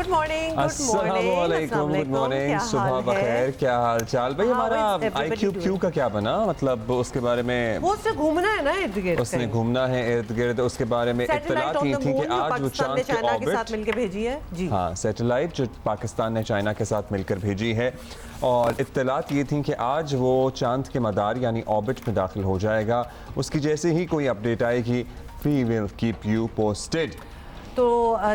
Good morning, good morning, सुबह बखैर, क्या हाल चाल भाई। हमारा IQ का क्या बना, मतलब उसके बारे में वो उसने घूमना है ना इर्द गिर्द, उसने घूमना है इर्द गिर्द, उसके बारे में इत्तला की थी कि आज वो चांद के चाइना के साथ मिलकर भेजी है जी। हाँ, सैटेलाइट जो पाकिस्तान ने चाइना के साथ मिलकर भेजी है, और इत्तलात ये थी कि आज वो चांद के मदार यानी ऑर्बिट में दाखिल हो जाएगा। उसकी जैसे ही कोई अपडेट आएगी, we will keep you posted. तो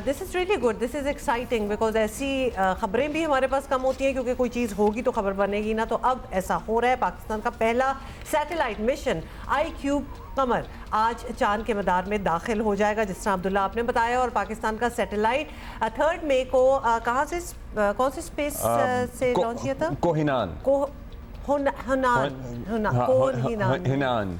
this is really good, this is exciting, because ऐसी ख़बरें भी हमारे पास कम होती हैं क्योंकि कोई चीज़ होगी तो खबर बनेगी ना। तो अब ऐसा हो रहा है, पाकिस्तान का पहला सैटेलाइट मिशन iCube कमर आज चांद के मदार में दाखिल हो जाएगा, जिस तरह अब्दुल्ला आपने बताया। और पाकिस्तान का सैटेलाइट 3 मई को कहाँ से, कौन से स्पेस से लॉन्च किया था? हिनान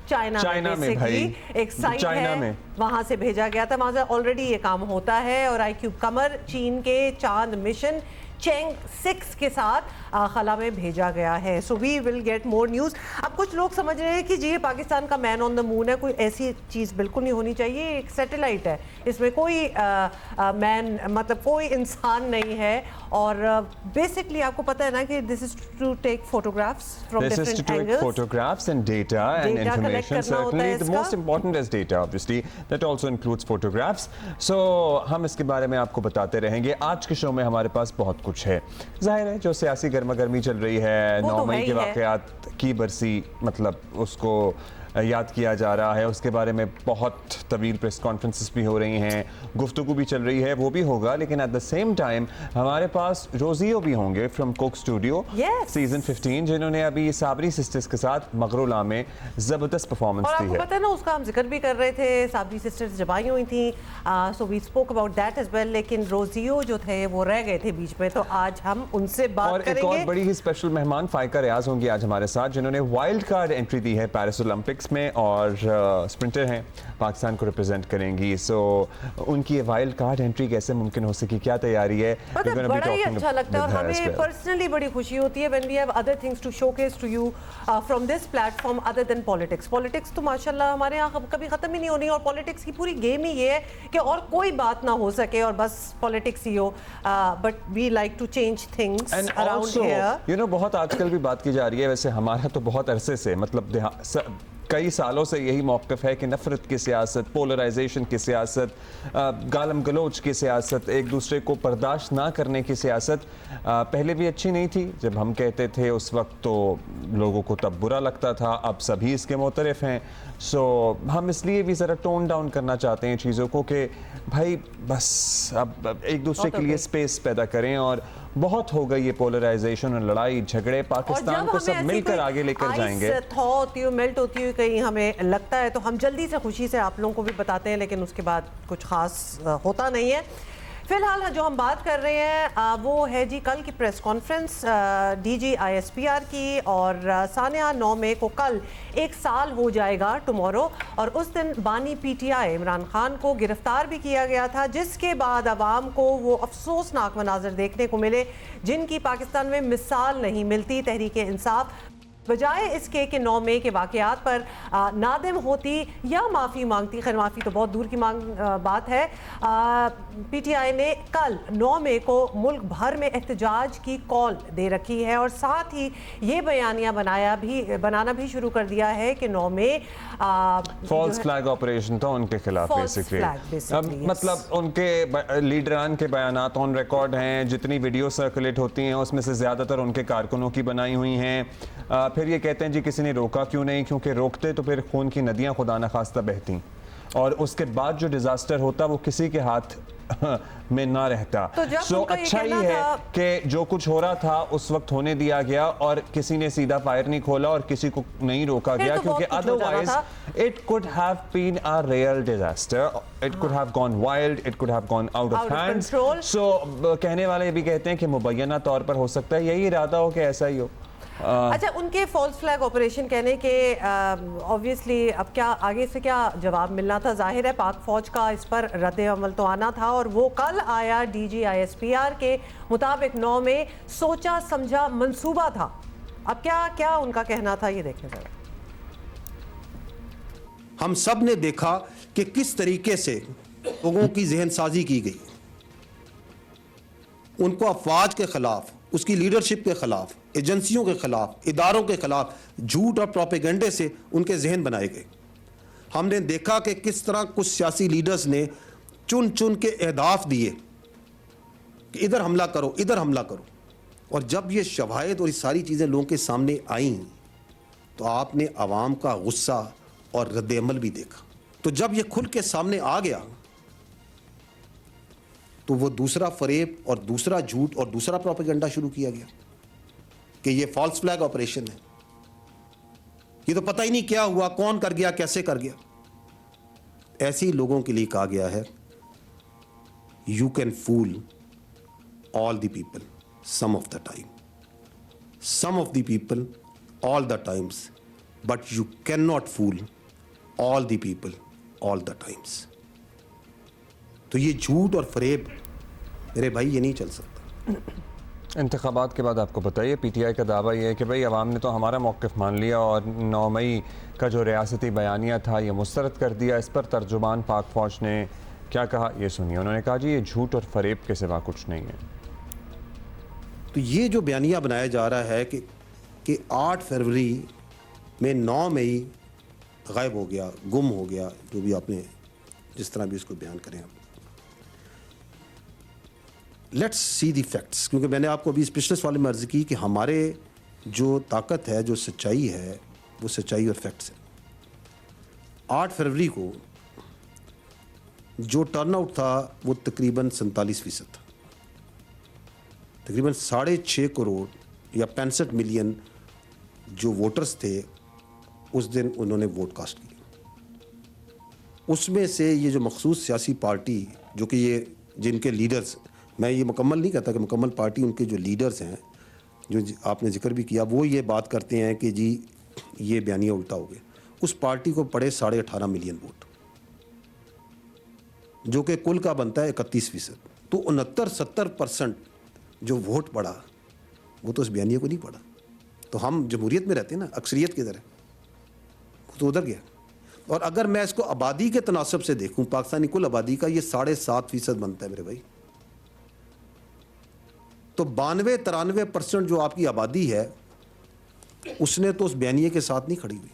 चाइना में भाई, एक साइट है वहां से भेजा गया था, वहां से ऑलरेडी ये काम होता है। और iCube कमर चीन के चांद मिशन चेंग 6 के साथ खला में भेजा गया है। So we will get more news. अब कुछ लोग समझ रहे हैं कि जी पाकिस्तान का मैन ऑन द मून है, कोई ऐसी चीज़ बिल्कुल नहीं होनी चाहिए। एक सैटेलाइट है, इसमें कोई मैन मतलब कोई इंसान नहीं है। और बेसिकली आपको पता है ना कि this is to take photographs from different angles, photographs and data and information. Certainly the most important is data, obviously that also includes photographs. So हम इसके बारे में आपको बताते रहेंगे। आज के शो में हमारे पास बहुत कुछ है। जाहिर है जो सियासी गर्मा गर्मी चल रही है, 9 मई के वाक़यात की बरसी मतलब उसको याद किया जा रहा है, उसके बारे में बहुत तवील प्रेस कॉन्फ्रेंसेस भी हो रही हैं, गुफ्तगू भी चल रही है, वो भी होगा। लेकिन एट द सेम टाइम हमारे पास रोजियो भी होंगे फ्रॉम कोक स्टूडियो सीजन 15, जिन्होंने अभी साबरी सिस्टर्स के साथ मगरुला में ज़बरदस्त परफॉर्मेंस दी है। आपको पता है ना, उसका हम जिक्र भी कर रहे थे, साबरी सिस्टर्स जब आई हुई थी, so we spoke about that as well. लेकिन रोजियो जो थे वो रह गए थे बीच में, तो आज हम उनसे बात करेंगे। एक और बड़ी ही स्पेशल मेहमान फाइका रियाज होंगी आज हमारे साथ, जिन्होंने वाइल्ड कार्ड एंट्री दी है पेरिस ओलंपिक्स में, और स्प्रिंटर हैं, पाकिस्तान को रिप्रेजेंट करेंगी। सो उनकी ये वाइल्ड कार्ड एंट्री कैसे मुमकिन हो सकी, क्या तैयारी है, बड़ा ही अच्छा लगता है। और हमें पर्सनली बड़ी खुशी होती है when we have other things to showcase to you from this platform other than politics. Politics तो माशाल्लाह हमारे यहाँ कभी खत्म ही नहीं होनी, और पॉलिटिक्स की पूरी गेम ही ये है कि और कोई बात ना हो सके और बस पॉलिटिक्स ही हो। But we like to change things around here. You know, बहुत आजकल भी बात की जा रही है, वैसे हमारा तो बहुत अरसे से, मतलब कई सालों से यही मौक़िफ़ है कि नफ़रत की सियासत, पोलराइजेशन की सियासत, गालम गलोच की सियासत, एक दूसरे को बर्दाश्त ना करने की सियासत पहले भी अच्छी नहीं थी। जब हम कहते थे उस वक्त तो लोगों को तब बुरा लगता था, अब सभी इसके मोतरफ़ हैं। सो हम इसलिए भी ज़रा टोन डाउन करना चाहते हैं चीज़ों को कि भाई बस अब एक दूसरे के लिए स्पेस पैदा करें। और बहुत हो गई ये पोलराइजेशन और लड़ाई झगड़े, पाकिस्तान को सब मिलकर आगे लेकर जाएंगे। होती है, मेल्ट होती हुई कहीं हमें लगता है तो हम जल्दी से खुशी से आप लोगों को भी बताते हैं, लेकिन उसके बाद कुछ खास होता नहीं है। फिलहाल जो हम बात कर रहे हैं वो है जी कल की प्रेस कॉन्फ्रेंस DG ISPR की। और सानिया 9 मई को कल 1 साल हो जाएगा टुमारो, और उस दिन बानी PTI इमरान खान को गिरफ्तार भी किया गया था, जिसके बाद अवाम को वो अफसोसनाक मनाजर देखने को मिले जिनकी पाकिस्तान में मिसाल नहीं मिलती। तहरीक इंसाफ बजाय इसके कि 9 मई के वाक़यात पर नादिम होती या माफ़ी मांगती, खैर माफ़ी तो बहुत दूर की बात है। PTI ने कल 9 मई को मुल्क भर में एहतजाज की कॉल दे रखी है, और साथ ही ये बयानिया बनाना भी शुरू कर दिया है कि 9 मई फॉल्स फ्लैग ऑपरेशन था उनके खिलाफ बेसिकली। मतलब उनके लीडरान के बयानात ऑन रिकॉर्ड हैं, जितनी वीडियो सर्कुलेट होती हैं उसमें से ज़्यादातर उनके कारकुनों की बनाई हुई हैं। फिर ये कहते हैं जी किसी ने रोका क्यों नहीं, क्योंकि रोकते तो फिर खून की नदियां खुदा न खास्ता बहती, और उसके बाद जो डिजास्टर होता वो किसी के हाथ में ना रहता। तो अच्छा ही है कि जो कुछ हो रहा था उस वक्त होने दिया गया, और किसी ने सीधा फायर नहीं खोला और किसी को नहीं रोका गया, क्योंकि otherwise it could have been a real disaster, it could have gone wild, it could have gone out of hands. So कहने वाले भी कहते हैं कि मुबैना तौर पर हो सकता है यही इरादा हो कि ऐसा ही हो। अच्छा, उनके फॉल्स फ्लैग ऑपरेशन कहने के ऑब्वियसली अब क्या आगे से क्या जवाब मिलना था। जाहिर है पाक फौज का इस पर रद्द अमल तो आना था, और वो कल आया। DG ISPR के मुताबिक 9 में सोचा समझा मंसूबा था। अब क्या क्या उनका कहना था, ये देखने जरा। हम सब ने देखा कि किस तरीके से लोगों की जहन साजी की गई। उनको अफवाज के ख़िलाफ़, उसकी लीडरशिप के ख़िलाफ़, एजेंसियों के ख़िलाफ़, इदारों के ख़िलाफ़ झूठ और प्रोपेगेंडे से उनके जहन बनाए गए। हमने देखा कि किस तरह कुछ सियासी लीडर्स ने चुन चुन के अहदाफ दिए कि इधर हमला करो, इधर हमला करो, और जब ये शवाहिद और ये सारी चीज़ें लोगों के सामने आईं तो आपने आवाम का गुस्सा और रद्द-ए-अमल भी देखा। तो जब ये खुल के सामने आ गया तो वो दूसरा फरेब और दूसरा झूठ और दूसरा प्रोपेगेंडा शुरू किया गया कि ये फॉल्स फ्लैग ऑपरेशन है, ये तो पता ही नहीं क्या हुआ, कौन कर गया, कैसे कर गया। ऐसे ही लोगों के लिए कहा गया है you can fool all the people some of the time, some of the people all the times, but you cannot fool all the people all the times. तो ये झूठ और फरेब मेरे भाई ये नहीं चल सकता। इंतखाबात के बाद आपको बताइए पीटीआई का दावा ये है कि भाई अवाम ने तो हमारा मौक़िफ़ मान लिया और 9 मई का जो रियासती बयानिया था ये मुस्तरद कर दिया। इस पर तर्जुमान पाक फ़ौज ने क्या कहा ये सुनिए। उन्होंने कहा जी ये झूठ और फरेब के सिवा कुछ नहीं है। तो ये जो बयानिया बनाया जा रहा है कि 8 फरवरी में 9 मई गायब हो गया, गुम हो गया, जो भी आपने जिस तरह भी इसको बयान करें आप। लेट्स सी दी फैक्ट्स, क्योंकि मैंने आपको अभी पिछले सवाल में अर्ज़ की कि हमारे जो ताकत है, जो सच्चाई है, वो सच्चाई और फैक्ट्स है। 8 फरवरी को जो टर्नआउट था वो तकरीबन 47% था। तकरीबन 6.5 करोड़ या 65 मिलियन जो वोटर्स थे उस दिन उन्होंने वोट कास्ट किया। उसमें से ये जो मखसूस सियासी पार्टी जो कि ये जिनके लीडर्स, मैं ये मुकम्मल नहीं कहता कि मुकम्मल पार्टी, उनके जो लीडर्स हैं जो आपने जिक्र भी किया, वो ये बात करते हैं कि जी ये बयानिया उल्टा हो गया। उस पार्टी को पड़े 18.5 मिलियन वोट, जो कि कुल का बनता है 31%। तो 69-70% जो वोट पड़ा वो तो उस बयानिया को नहीं पड़ा। तो हम जमहूरियत में रहते हैं ना, अक्सरियत किधर है, वो तो उधर गया। और अगर मैं इसको आबादी के तनासब से देखूं, पाकिस्तानी कुल आबादी का ये 7.5% बनता है मेरे भाई। तो 92-93% जो आपकी आबादी है उसने तो उस बयानिया के साथ नहीं खड़ी हुई।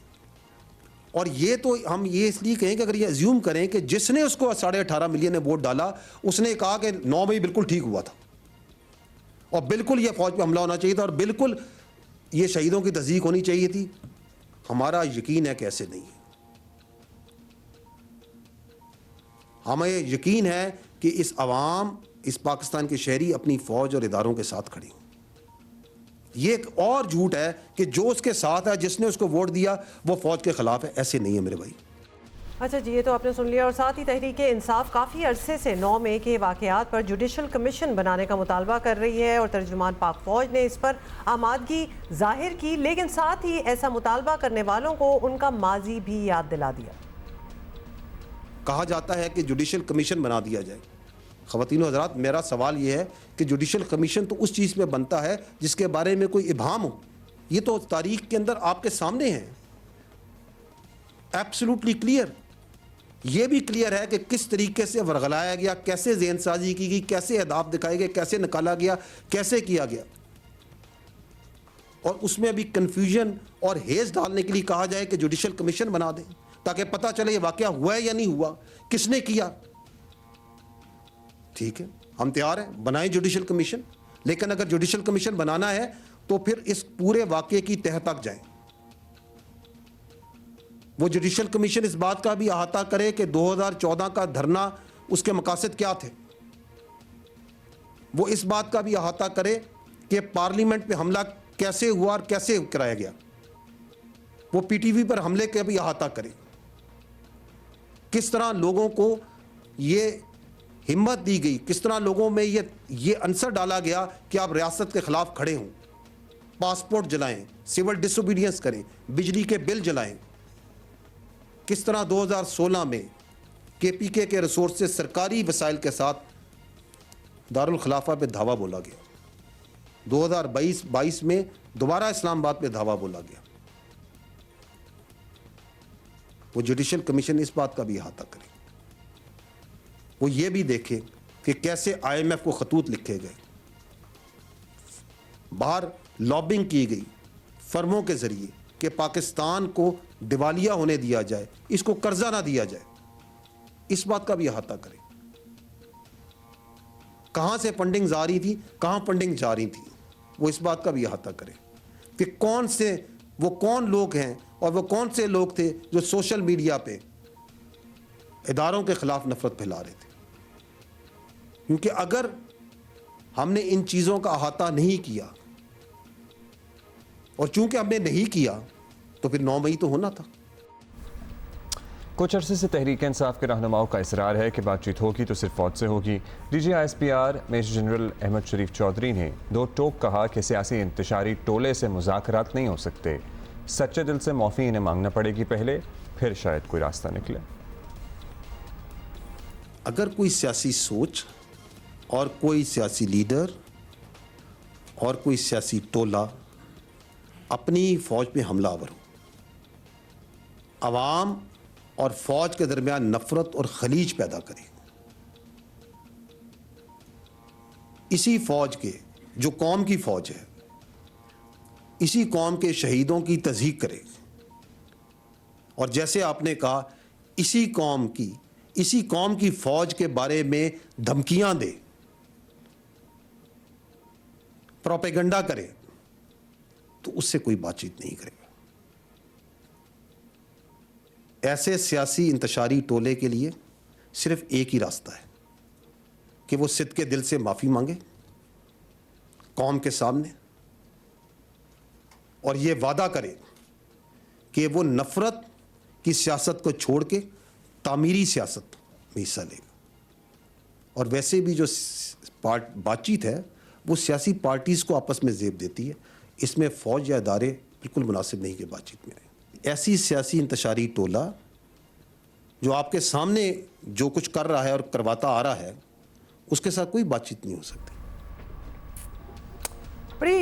और ये तो हम ये इसलिए कहें कि अगर ये अज्यूम करें कि जिसने उसको 18.5 मिलियन ने वोट डाला उसने कहा कि 9 मई बिल्कुल ठीक हुआ था और बिल्कुल ये फौज पे हमला होना चाहिए था और बिल्कुल ये शहीदों की तस्दीक होनी चाहिए थी, हमारा यकीन है कि ऐसे नहीं है। हमें यकीन है कि इस आवाम, इस पाकिस्तान के शहरी अपनी फौज और इदारों के साथ खड़ी हूं। ये एक और झूठ है कि जो उसके साथ है, जिसने उसको वोट दिया, वो फौज के खिलाफ है। ऐसे नहीं है मेरे भाई। अच्छा जी, ये तो आपने सुन लिया। और साथ ही तहरीक इंसाफ काफ़ी अरसे से 9 मई के वाक़यात पर जुडिशल कमीशन बनाने का मुतालबा कर रही है और तर्जुमान पाक फ़ौज ने इस पर आमादगी जाहिर की, लेकिन साथ ही ऐसा मुतालबा करने वालों को उनका माजी भी याद दिला दिया। कहा जाता है कि जुडिशल कमीशन बना दिया जाए। ख़वातीन व हज़रात, मेरा सवाल ये है कि जुडिशल कमीशन तो उस चीज़ में बनता है जिसके बारे में कोई इबाहम हो। ये तो तारीख के अंदर आपके सामने है, एब्सोल्युटली क्लियर। ये भी क्लियर है कि किस तरीके से वरगलाया गया, कैसे ज़हन साजी की गई, कैसे अहदाफ दिखाए गए, कैसे निकाला गया, कैसे किया गया। और उसमें भी कन्फ्यूजन और हेज़ डालने के लिए कहा जाए कि जुडिशल कमीशन बना दें ताकि पता चले ये वाक़या हुआ है या नहीं हुआ, किसने किया। ठीक है, हम तैयार हैं, बनाएं जुडिशल कमीशन, लेकिन अगर जुडिशल कमीशन बनाना है तो फिर इस पूरे वाक़ये की तह तक जाएं। वो जुडिशल कमीशन इस बात का भी अहाता करे कि 2014 का धरना, उसके मकासद क्या थे। वो इस बात का भी अहाता करे कि पार्लियामेंट पे हमला कैसे हुआ और कैसे कराया गया। वो पीटीवी पर हमले का भी अहाता करे, किस तरह लोगों को ये हिम्मत दी गई, किस तरह लोगों में ये अंसर डाला गया कि आप रियासत के खिलाफ खड़े हों, पासपोर्ट जलाएं, सिविल डिसोबीडियंस करें, बिजली के बिल जलाएं। किस तरह 2016 में केपीके के रिसोर्स से सरकारी वसाइल के साथ दारुल खिलाफा पे धावा बोला गया। 2022 में दोबारा इस्लामाबाद पे धावा बोला गया। वो जुडिशल कमीशन इस बात का भी अहाता करे, वो ये भी देखे कि कैसे IMF को खतूत लिखे गए, बाहर लॉबिंग की गई फर्मों के ज़रिए कि पाकिस्तान को दिवालिया होने दिया जाए, इसको कर्जा ना दिया जाए, इस बात का भी अहाता करें। कहां से फंडिंग आ रही थी, कहां फंडिंग जा रही थी, वो इस बात का भी अहाता करें कि कौन लोग हैं और वो कौन से लोग थे जो सोशल मीडिया पे इदारों के खिलाफ नफरत फैला रहे थे। क्योंकि अगर हमने इन चीज़ों का अहाता नहीं किया, और चूंकि हमने नहीं किया, तो फिर 9 मई तो होना था। कुछ अरसे से तहरीक इंसाफ के रहनुमाओं का इसरार है कि बातचीत होगी तो सिर्फ फौज से होगी। DGISPR मेजर जनरल अहमद शरीफ चौधरी ने दो टोक कहा कि सियासी इंतशारी टोले से मुज़ाकरात नहीं हो सकते। सच्चे दिल से माफ़ी इन्हें मांगना पड़ेगी पहले, फिर शायद कोई रास्ता निकले। अगर कोई सियासी सोच और कोई सियासी लीडर और कोई सियासी टोला अपनी फौज पे हमलावर हो, अवाम और फौज के दरमियान नफरत और खलीज पैदा करे, इसी फौज के जो कौम की फौज है, इसी कौम के शहीदों की तज़हीक करे, और जैसे आपने कहा इसी कौम की फौज के बारे में धमकियां दे, प्रोपेगेंडा करे, तो उससे कोई बातचीत नहीं करेगा। ऐसे सियासी इंतशारी टोले के लिए सिर्फ एक ही रास्ता है कि वो सिद्क़ के दिल से माफ़ी मांगे कौम के सामने, और ये वादा करे कि वो नफ़रत की सियासत को छोड़ के तामीरी सियासत में हिस्सा लेगा। और वैसे भी जो बातचीत है वो सियासी पार्टीज़ को आपस में ज़ेब देती है, इसमें फ़ौज या इदारे बिल्कुल मुनासिब नहीं कि बातचीत में रहे। ऐसी सियासी इंतशारी टोला जो आपके सामने जो कुछ कर रहा है और करवाता आ रहा है, उसके साथ कोई बातचीत नहीं हो सकती। बड़ी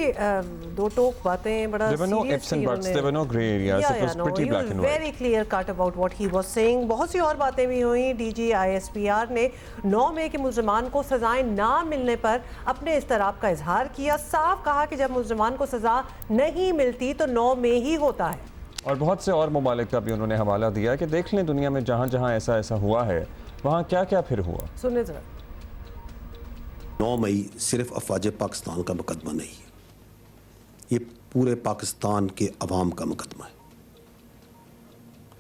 दो टोक बातें, बड़ा There were no ifs and buts, there were no grey areas, it was pretty black and white. Very clear cut about what he was saying. बहुत सी और बातें भी हुई। DGISPR ने 9 मई के मुल्ज़िमान को सजाएं ना मिलने पर अपने इस्तराब का इजहार किया। साफ कहा कि जब मुल्ज़िमान को सजा नहीं मिलती तो 9 मई ही होता है। और बहुत से और ममालिक का भी उन्होंने हवाला दिया कि देख लें दुनिया में जहाँ जहाँ ऐसा हुआ है वहाँ क्या क्या फिर हुआ। सुनिए जरा। 9 मई सिर्फ अफवाज पाकिस्तान का मुकदमा नहीं है, ये पूरे पाकिस्तान के अवाम का मुकदमा है।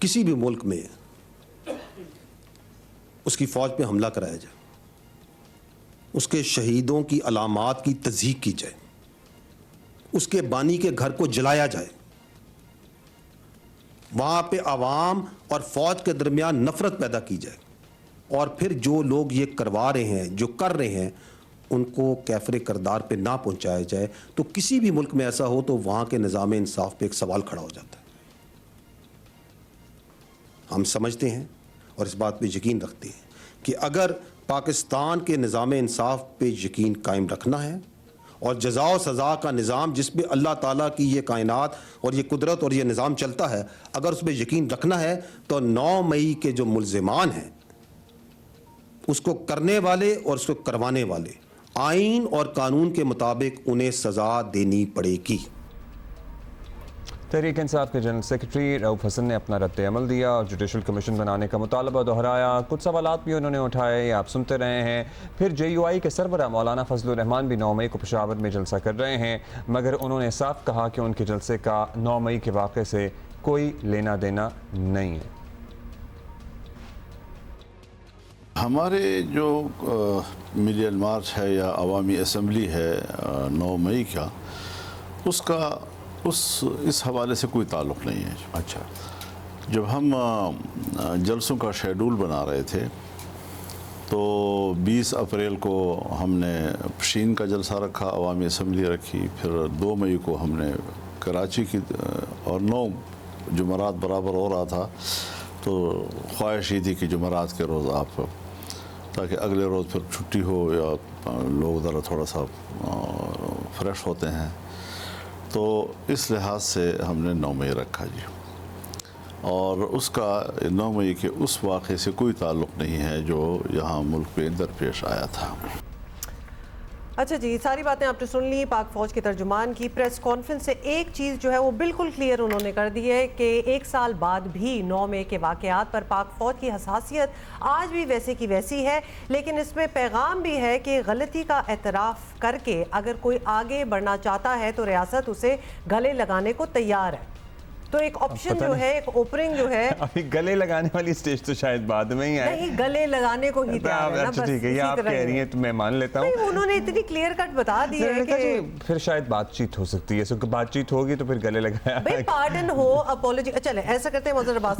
किसी भी मुल्क में उसकी फ़ौज पे हमला कराया जाए, उसके शहीदों की अलामात की तज़हीक की जाए, उसके बानी के घर को जलाया जाए, वहाँ पे अवाम और फ़ौज के दरमियान नफ़रत पैदा की जाए, और फिर जो लोग ये करवा रहे हैं, जो कर रहे हैं, उनको कैफरे करदार पे ना पहुंचाया जाए, तो किसी भी मुल्क में ऐसा हो तो वहाँ के निज़ाम इंसाफ पे एक सवाल खड़ा हो जाता है। हम समझते हैं और इस बात पे यकीन रखते हैं कि अगर पाकिस्तान के निज़ाम इंसाफ पे यकीन कायम रखना है और जज़ा और सज़ा का निज़ाम जिस पे अल्लाह ताला की ये कायनात और ये कुदरत और ये निज़ाम चलता है, अगर उस पर यकीन रखना है तो 9 मई के जो मुल्ज़िमान हैं, उसको करने वाले और उसको करवाने वाले आइन और कानून के मुताबिक उन्हें सज़ा देनी पड़ेगी। तहरीक इंसाफ के जनरल सेक्रेटरी रऊफ हसन ने अपना रद्द अमल दिया और जुडिशल कमीशन बनाने का मुतालबा दोहराया। कुछ सवालात भी उन्होंने उठाए, आप सुनते रहे हैं। फिर JUI के सरबराह मौलाना फजलुर रहमान भी 9 मई को पेशावर में जलसा कर रहे हैं, मगर उन्होंने साफ कहा कि उनके जलसे का 9 मई के वाक़े से कोई लेना देना नहीं है। हमारे जो मिलियन मार्च है या अवामी असम्बली है 9 मई का, उसका इस हवाले से कोई ताल्लुक़ नहीं है। अच्छा, जब हम जलसों का शेड्यूल बना रहे थे तो 20 अप्रैल को हमने पशीन का जलसा रखा, अवामी असम्बली रखी, फिर 2 मई को हमने कराची की, और 9 जुमरात बराबर हो रहा था, तो ख्वाहिश ये थी कि जुमरात के रोज़ आप, ताकि अगले रोज़ फिर छुट्टी हो या लोग ज़रा थोड़ा सा फ्रेश होते हैं, तो इस लिहाज से हमने 9 मई रखा जी। और उसका 9 मई के उस वाक़े से कोई ताल्लुक़ नहीं है जो यहाँ मुल्क पे दरपेश आया था। अच्छा जी, सारी बातें आपने सुन ली पाक फौज के तर्जुमान की। प्रेस कॉन्फ्रेंस से एक चीज़ जो है वो बिल्कुल क्लियर उन्होंने कर दी है कि 1 साल बाद भी 9 मई के वाक़यात पर पाक फौज की हसासियत आज भी वैसे की वैसी है, लेकिन इसमें पैगाम भी है कि गलती का एतराफ़ करके अगर कोई आगे बढ़ना चाहता है तो रियासत उसे गले लगाने को तैयार है। तो एक ऑप्शन जो है, एक ओपनिंग जो है, अभी गले लगाने वाली स्टेज तो शायद बाद में ही आए। नहीं, गले लगाने को ही तैयार है ना, अच्छा बस ठीक है, ये इसी आप तरह कह ही रही हैं तो मैं मान लेता हूँ। नहीं, उन्होंने इतनी क्लियर कट बता दी है कि फिर शायद बातचीत हो सकती है, क्योंकि बातचीत होगी तो फिर गले लगाया। भाई पार्डन हो, अपॉलॉजी, चले ऐसा करते हैं। मजहर अब्बास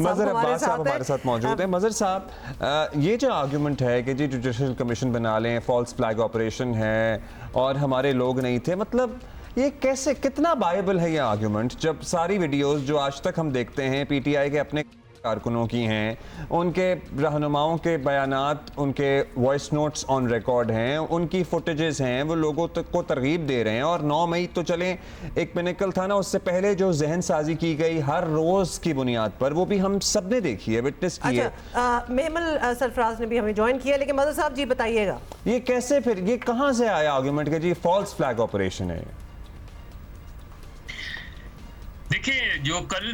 साहब हमारे साथ मौजूद हैं। मजहर साहब, ये जो आर्गुमेंट है कि जी जुडिशल कमीशन बना लें, फॉल्स फ्लैग ऑपरेशन है और हमारे लोग नहीं थे, मतलब ये कैसे, कितना वायबल है ये आर्गुमेंट, जब सारी वीडियोस जो आज तक हम देखते हैं पीटीआई के अपने कारकुनों की हैं, उनके रहनुमाओं के बयानात, उनके वॉइस नोट्स ऑन रिकॉर्ड हैं, उनकी फुटेजेस हैं, वो लोगों तक को तरगीब दे रहे हैं। और 9 मई तो चलें एक पिनिकल था ना, उससे पहले जो जहन साजी की गई हर रोज़ की बुनियाद पर, वो भी हम सब ने देखी है, विटनेस की है। मेहमल सरफराज ने भी हमें ज्वाइन किया, लेकिन मदर साहब जी बताइएगा ये कैसे, फिर ये कहाँ से आया आर्गुमेंट कि जी फॉल्स फ्लैग ऑपरेशन है? देखिए, जो कल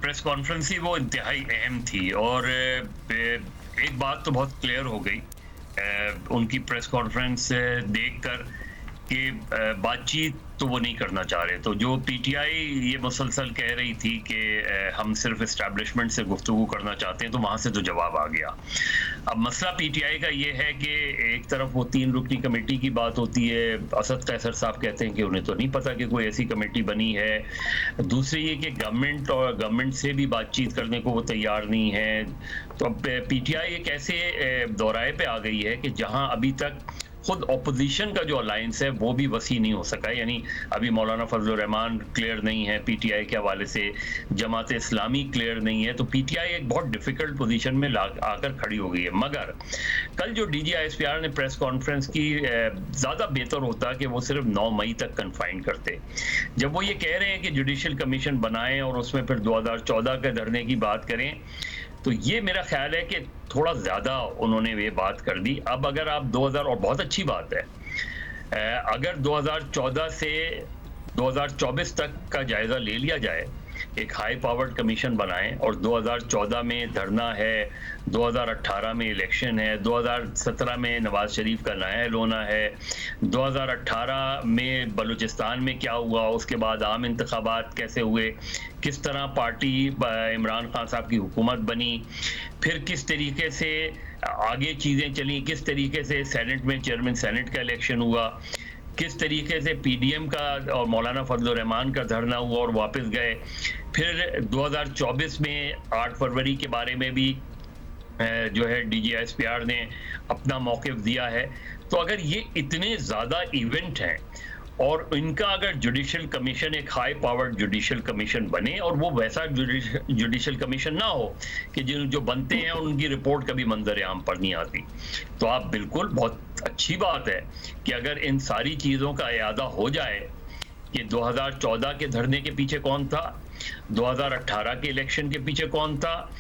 प्रेस कॉन्फ्रेंस थी वो इंतहाई अहम थी और एक बात तो बहुत क्लियर हो गई उनकी प्रेस कॉन्फ्रेंस देखकर कि बातचीत तो वो नहीं करना चाह रहे। तो जो पीटीआई ये मुसलसल कह रही थी कि हम सिर्फ इस्टेब्लिशमेंट से गुफ्तगू करना चाहते हैं, तो वहाँ से तो जवाब आ गया। अब मसला पीटीआई का ये है कि एक तरफ वो 3 रुकनी कमेटी की बात होती है, असद कैसर साहब कहते हैं कि उन्हें तो नहीं पता कि कोई ऐसी कमेटी बनी है। दूसरी ये कि गवर्नमेंट से भी बातचीत करने को वो तैयार नहीं है। तो अब पीटीआई एक ऐसे दौराए पे आ गई है कि जहाँ अभी तक खुद ऑपोजिशन का जो अलायंस है वो भी वसी नहीं हो सका है। यानी अभी मौलाना फजल रहमान क्लियर नहीं है पीटीआई के हवाले से, जमात इस्लामी क्लियर नहीं है, तो पीटीआई एक बहुत डिफिकल्ट पोजीशन में आकर खड़ी हो गई है। मगर कल जो DGISPR ने प्रेस कॉन्फ्रेंस की, ज़्यादा बेहतर होता कि वो सिर्फ 9 मई तक कन्फाइन करते। जब वो ये कह रहे हैं कि जुडिशल कमीशन बनाएं और उसमें फिर 2014 के धरने की बात करें, तो ये मेरा ख्याल है कि थोड़ा ज़्यादा उन्होंने ये बात कर दी। अब अगर आप 2000, और बहुत अच्छी बात है, अगर 2014 से 2024 तक का जायज़ा ले लिया जाए, एक हाई पावर्ड कमीशन बनाएं और 2014 में धरना है, 2018 में इलेक्शन है, 2017 में नवाज शरीफ का नया एलोना है, 2018 में बलूचिस्तान में क्या हुआ, उसके बाद आम इंतखाबात कैसे हुए, किस तरह पार्टी इमरान खान साहब की हुकूमत बनी, फिर किस तरीके से आगे चीज़ें चली, किस तरीके से सेनेट में चेयरमैन सेनेट का इलेक्शन हुआ, किस तरीके से पीडीएम का और मौलाना फजल रहमान का धरना हुआ और वापस गए। फिर 2024 में 8 फरवरी के बारे में भी जो है DGISPR ने अपना मौक़िफ़ दिया है। तो अगर ये इतने ज़्यादा इवेंट हैं और इनका अगर जुडिशल कमीशन एक हाई पावर्ड जुडिशल कमीशन बने और वो वैसा जुडिशल कमीशन ना हो कि जो बनते हैं उनकी रिपोर्ट कभी मंजर आम पर नहीं आती, तो आप बिल्कुल, बहुत अच्छी बात है कि अगर इन सारी चीज़ों का इयादा हो जाए कि 2014 के धरने के पीछे कौन था, 2018 के इलेक्शन के पीछे कौन था,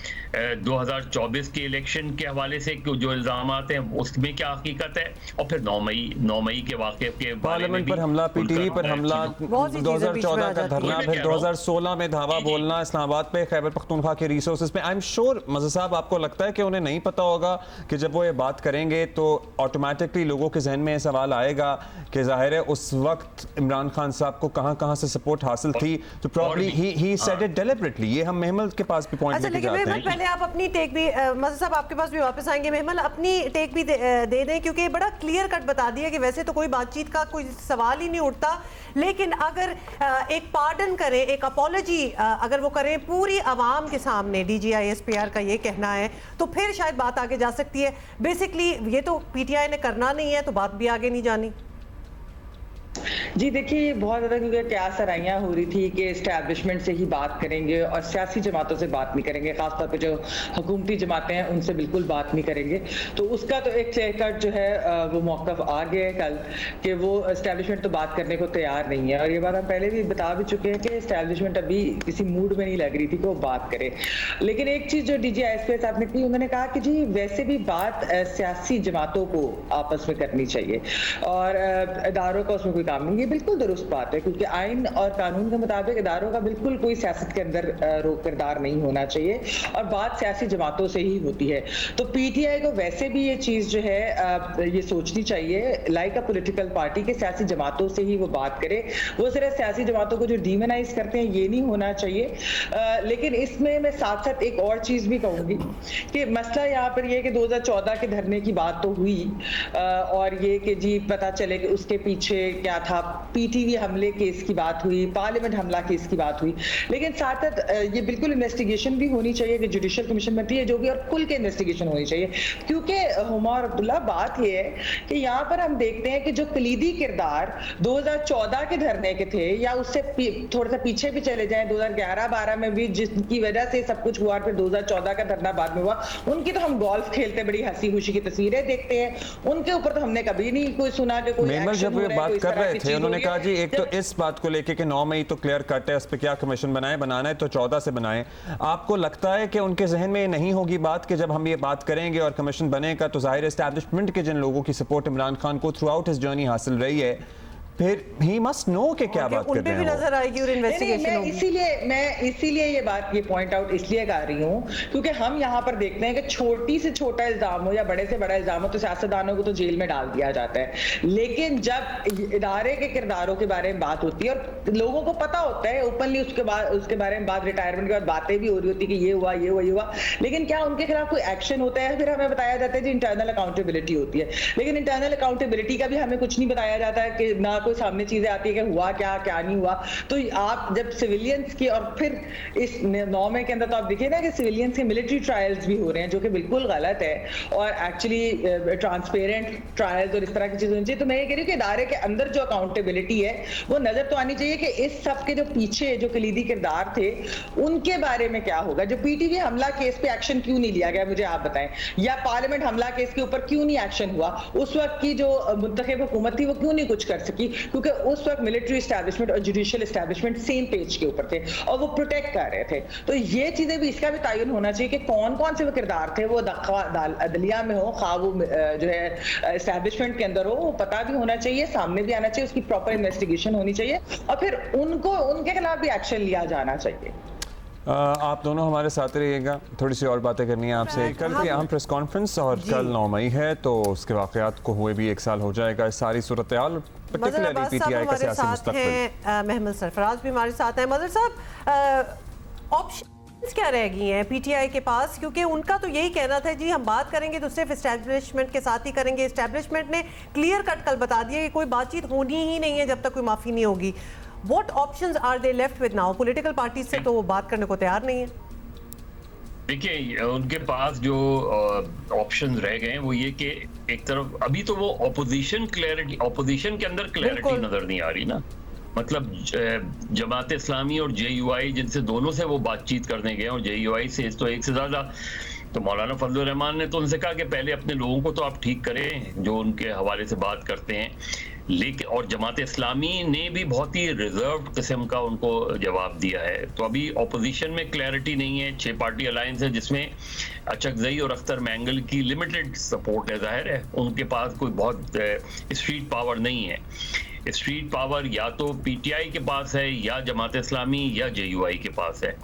2024 के इलेक्शन के हवाले से जो इल्जामात हैं उसमें क्या हकीकत है, और फिर 9 मई के वाक़े के पार्लियामेंट पर हमला, पीटीवी पर हमला, 2014 का धरना, फिर 2016 में धावा बोलना इस्लामाबाद पे, खैबर पख्तूनख्वा के रिसोर्सेज पे। आई एम श्योर मज़हर साहब, आपको लगता है कि उन्हें नहीं पता होगा कि जब वो ये बात करेंगे तो ऑटोमेटिकली लोगों के जहन में सवाल आएगा कि जाहिर है उस वक्त इमरान खान साहब को कहाँ से सपोर्ट हासिल थी, तो probably he said it deliberately. ये हम मेहमल के पास भी पॉइंट लेके जाते हैं। पहले आप अपनी टेक भी, मज़हर साहब आपके पास भी वापस आएंगे, मेहमल अपनी टेक भी दे दें, क्योंकि बड़ा क्लियर कट बता दिया कि वैसे तो कोई बातचीत का कोई सवाल ही नहीं उठता, लेकिन अगर एक पार्डन करें, एक अपॉलॉजी अगर वो करें पूरी आवाम के सामने, DGISPR का ये कहना है, तो फिर शायद बात आगे जा सकती है। बेसिकली ये तो पीटीआई ने करना नहीं है, तो बात भी आगे नहीं जानी। जी देखिए, ये बहुत ज़्यादा क्योंकि क्या सराहियाँ हो रही थी कि इस्टेब्लिशमेंट से ही बात करेंगे और सियासी जमातों से बात नहीं करेंगे, खासतौर पे जो हुकूमती जमातें हैं उनसे बिल्कुल बात नहीं करेंगे। तो उसका तो एक क्लियर कट जो है वो मौक़िफ़ आ गया है कल कि वो इस्टेब्लिशमेंट तो बात करने को तैयार नहीं है, और ये बात हम पहले भी बता भी चुके हैं कि इस्टेब्लिशमेंट अभी किसी मूड में नहीं लग रही थी कि वो बात करे। लेकिन एक चीज़ जो DGISP साहब ने की, उन्होंने कहा कि जी वैसे भी बात सियासी जमातों को आपस में करनी चाहिए और इदारों का उसमें कोई काम नहीं। ये बिल्कुल दुरुस्त बात है, क्योंकि आइन और कानून के मुताबिक इदारों का बिल्कुल कोई सियासत के अंदर रोक किरदार नहीं होना चाहिए और बात सियासी जमातों से ही होती है। तो PTI को वैसे भी ये चीज़ जो है ये सोचनी चाहिए लाइक अ पॉलिटिकल पार्टी के सियासी जमातों से ही वो बात करे। वो सिर्फ सियासी जमातों को जो डीमोनाइज करते हैं ये नहीं होना चाहिए। लेकिन इसमें मैं साथ साथ एक और चीज़ भी कहूँगी कि मसला यहाँ पर ये कि 2014 के धरने की बात तो हुई और ये कि जी पता चले कि उसके पीछे क्या था, PTV हमले केस की बात हुई, पार्लियामेंट हमला केस की बात हुई। लेकिन साथ साथ ये बिल्कुल इन्वेस्टिगेशन भी होनी चाहिए कि जुडिशियल कमीशन बनती है जो भी, और खुल के इन्वेस्टिगेशन होनी चाहिए। क्योंकि हुमा और अब्दुल्ला बात ये है कि यहाँ पर हम देखते हैं कि जो कलीदी किरदार 2014 के धरने के थे या उससे थोड़ा सा पीछे भी चले जाएं 2011-12 में भी जिसकी वजह से सब कुछ हुआ, फिर 2014 का धरना बाद में हुआ, उनकी तो हम गोल्फ खेलते बड़ी हंसी खुशी की तस्वीरें देखते हैं, उनके ऊपर तो हमने कभी नहीं कोई सुना कि कोई मेमल जब ये बात कर रहे थे उन्होंने कहा जी एक तो इस बात को लेके कि 9 मई तो क्लियर कट है, उस पर क्या कमीशन बनाना है तो 14 से बनाएं। आपको लगता है कि उनके जहन में ये नहीं होगी बात कि जब हम ये बात करेंगे और कमीशन बनेगा तो जाहिर एस्टैब्लिशमेंट के जिन लोगों की सपोर्ट इमरान खान को थ्रू आउट हिज जर्नी हासिल रही है, फिर ही मस्ट नो कि क्या बात कर रहे हैं। नजर आएगी और इन्वेस्टिगेशन होगी। मैं इसीलिए ये बात ये पॉइंट आउट इसलिए कर रही हूँ क्योंकि हम यहाँ पर देखते हैं कि छोटी से छोटा इल्जाम हो या बड़े से बड़ा इल्जाम हो तो सियासतदानों को तो जेल में डाल दिया जाता है। लेकिन जब इदारे के किरदारों के बारे में बात होती है और लोगों को पता होता है ओपनली उसके बारे में बात, रिटायरमेंट के बाद बातें भी हो रही होती कि ये हुआ ये हुआ ये हुआ, लेकिन क्या उनके खिलाफ कोई एक्शन होता है? फिर हमें बताया जाता है जी इंटरनल अकाउंटेबिलिटी होती है, लेकिन इंटरनल अकाउंटेबिलिटी का भी हमें कुछ नहीं बताया जाता है कि ना कोई सामने चीजें आती है कि हुआ क्या क्या नहीं हुआ। तो आप जब सिविलियंस की, और फिर इस 9 मई के अंदर तो आप देखिए ना कि सिविलियंस के मिलिट्री ट्रायल्स भी हो रहे हैं जो कि बिल्कुल गलत है और एक्चुअली ट्रांसपेरेंट ट्रायल्स और इस तरह की चीजें होनी चाहिए। तो मैं ये कह रही हूँ कि इदारे के अंदर जो अकाउंटेबिलिटी है वो नजर तो आनी चाहिए कि इस सब के जो पीछे जो कलीदी किरदार थे उनके बारे में क्या होगा। जो PTV हमला केस पे एक्शन क्यों नहीं लिया गया मुझे आप बताएं, या पार्लियामेंट हमला केस के ऊपर क्यों नहीं एक्शन हुआ? उस वक्त की जो मुंतखब हुकूमत थी वो क्यों नहीं कुछ कर सकी? क्योंकि उस वक्त मिलिट्री एस्टैब्लिशमेंट और जुडिशियल एस्टैब्लिशमेंट सेम पेज के ऊपर थे और वो प्रोटेक्ट कर रहे थे। तो ये चीजें भी, इसका भी तयन होना चाहिए कि कौन कौन से वो किरदार थे, वो अदलिया में हो खा वो जो है एस्टैब्लिशमेंट के अंदर हो, वो पता भी होना चाहिए, सामने भी आना चाहिए, उसकी प्रॉपर इन्वेस्टिगेशन होनी चाहिए और फिर उनके खिलाफ भी एक्शन लिया जाना चाहिए। आप दोनों हमारे साथ रहिएगा, थोड़ी सी और बातें करनी है आपसे। कल की अहम प्रेस कॉन्फ्रेंस और कल 9 मई है तो उसके वाकयात को हुए भी 1 साल हो जाएगा। इस सारी सूरत हाल पर्टिकुलरली PTI का सियासी मुस्तक़बिल। महमूद सरफराज भी हमारे साथ हैं। मदर साहब, ऑप्शंस क्या रह गई हैं PTI के पास? क्योंकि उनका तो यही कहना था जी हम बात करेंगे तो सिर्फ एस्टैब्लिशमेंट के साथ ही करेंगे। एस्टैब्लिशमेंट ने क्लियर कट कल बता दिया कि कोई बातचीत होनी ही नहीं है जब तक कोई माफ़ी नहीं होगी। What options are they left with now? Political parties से तो वो बात करने को तैयार नहीं है। देखिए उनके पास जो ऑप्शंस रह गए हैं वो ये कि एक तरफ अभी तो वो ऑपोजिशन के अंदर क्लैरिटी नजर नहीं आ रही ना। मतलब जमात इस्लामी और JUI जिनसे दोनों से वो बातचीत करने गए और JUI से तो एक से ज्यादा, तो मौलाना फजलुर रहमान ने तो उनसे कहा कि पहले अपने लोगों को तो आप ठीक करें जो उनके हवाले से बात करते हैं, लेकिन और जमात इस्लामी ने भी बहुत ही रिजर्व किस्म का उनको जवाब दिया है। तो अभी ऑपोजिशन में क्लैरिटी नहीं है। 6 पार्टी अलायंस है जिसमें अचकजई और अख्तर मैंगल की लिमिटेड सपोर्ट है, जाहिर है उनके पास कोई बहुत स्ट्रीट पावर नहीं है। स्ट्रीट पावर या तो PTI के पास है या जमात इस्लामी या JUI के पास है।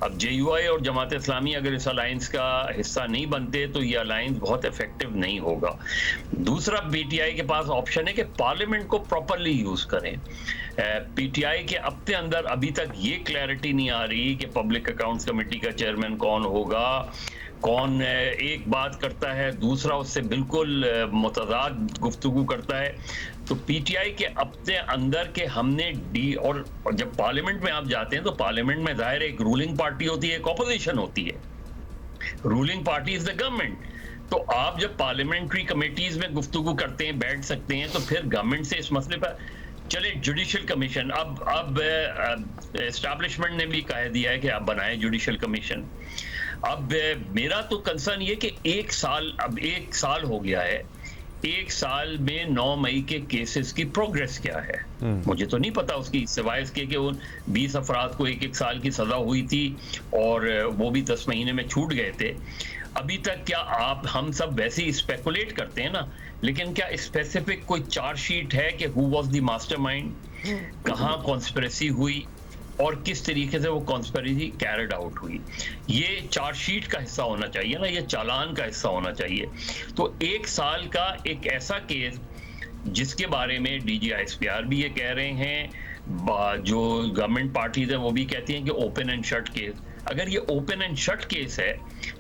अब JUI और जमात इस्लामी अगर इस अलायंस का हिस्सा नहीं बनते तो ये अलायंस बहुत इफेक्टिव नहीं होगा। दूसरा PTI के पास ऑप्शन है कि पार्लियामेंट को प्रॉपरली यूज करें। PTI के अपने अंदर अभी तक ये क्लैरिटी नहीं आ रही कि पब्लिक अकाउंट्स कमेटी का चेयरमैन कौन होगा, कौन एक बात करता है दूसरा उससे बिल्कुल मुतज़ाद गुफ्तगू करता है। तो PTI के अपने अंदर के हमने और जब पार्लियामेंट में आप जाते हैं तो पार्लियामेंट में जाहिर एक रूलिंग पार्टी होती है, एक ऑपोजिशन होती है। Ruling party is the government. तो आप जब पार्लियामेंट्री कमेटीज में गुफ्तगू करते हैं, बैठ सकते हैं, तो फिर गवर्नमेंट से इस मसले पर चले जुडिशियल कमीशन, अब एस्टैब्लिशमेंट ने भी कह दिया है कि आप बनाएं जुडिशियल कमीशन। अब मेरा तो कंसर्न ये कि एक साल हो गया है, एक साल में 9 मई के केसेस की प्रोग्रेस क्या है, मुझे तो नहीं पता उसकी, सिवाय इसके कि उन 20 अफराद को एक साल की सजा हुई थी और वो भी 10 महीने में छूट गए थे। अभी तक क्या हम सब वैसे ही स्पेकुलेट करते हैं ना, लेकिन क्या स्पेसिफिक कोई चार्जशीट है कि हु वाज द मास्टरमाइंड, कहाँ कॉन्स्पिरेसी हुई और किस तरीके से वो कॉन्स्पिरेसी कैरिड आउट हुई? ये चार्जशीट का हिस्सा होना चाहिए ना, ये चालान का हिस्सा होना चाहिए। तो एक साल का एक ऐसा केस जिसके बारे में DGISPR भी ये कह रहे हैं, जो गवर्नमेंट पार्टीज है वो भी कहती हैं कि ओपन एंड शट केस। अगर ये ओपन एंड शट केस है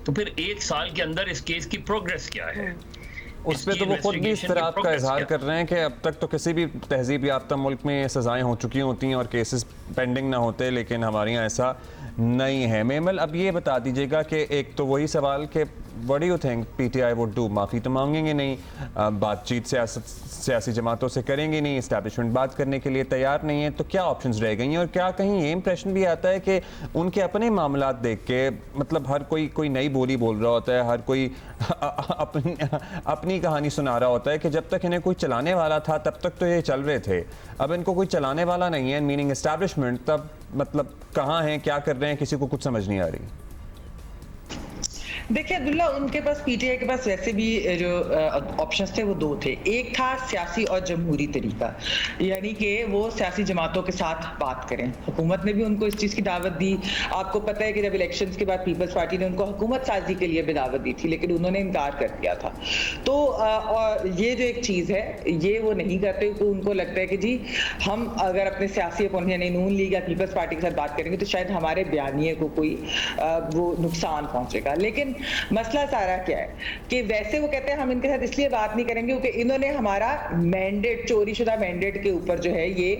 तो फिर एक साल के अंदर इस केस की प्रोग्रेस क्या है? उस पे तो वो खुद भी इस तरह का इजहार कर रहे हैं कि अब तक तो किसी भी तहजीब याफ्ता मुल्क में सजाएं हो चुकी होती हैं और केसेस पेंडिंग ना होते, लेकिन हमारे यहाँ ऐसा नहीं है। मेमल, अब ये बता दीजिएगा कि एक तो वही सवाल कि what do you think PTI would do? माफ़ी तो मांगेंगे नहीं, बातचीत सियासी जमातों से करेंगे नहीं, इस्टेब्लिशमेंट बात करने के लिए तैयार नहीं है, तो क्या ऑप्शंस रह गई हैं? और क्या कहीं ये इंप्रेशन भी आता है कि उनके अपने मामलात देख के, मतलब हर कोई नई बोली बोल रहा होता है, हर कोई अपनी कहानी सुना रहा होता है कि जब तक इन्हें कोई चलाने वाला था तब तक तो ये चल रहे थे, अब इनको कोई चलाने वाला नहीं है, मीनिंग एस्टैब्लिशमेंट, तब मतलब कहाँ हैं, क्या कर रहे हैं, किसी को कुछ समझ नहीं आ रही। देखिए अब्दुल्ला, उनके पास PTI के पास वैसे भी जो ऑप्शंस थे वो दो थे। एक था सियासी और जमहूरी तरीका, यानी कि वो सियासी जमातों के साथ बात करें। हुकूमत ने भी उनको इस चीज़ की दावत दी। आपको पता है कि जब इलेक्शंस के बाद पीपल्स पार्टी ने उनको हुकूमत साजी के लिए भी दावत दी थी, लेकिन उन्होंने इनकार कर दिया था। तो और ये जो एक चीज़ है ये वो नहीं करते, तो उनको लगता है कि जी हम अगर अपने सियासी अपोनेंट यानी नून लीग या पीपल्स पार्टी के साथ बात करेंगे तो शायद हमारे बयानिए को कोई वो नुकसान पहुंचेगा। लेकिन मसला सारा क्या है कि वैसे वो कहते हैं हम इनके साथ इसलिए बात नहीं करेंगे क्योंकि इन्होंने हमारा मैंडेट, चोरीशुदा मैंडेट के ऊपर जो है ये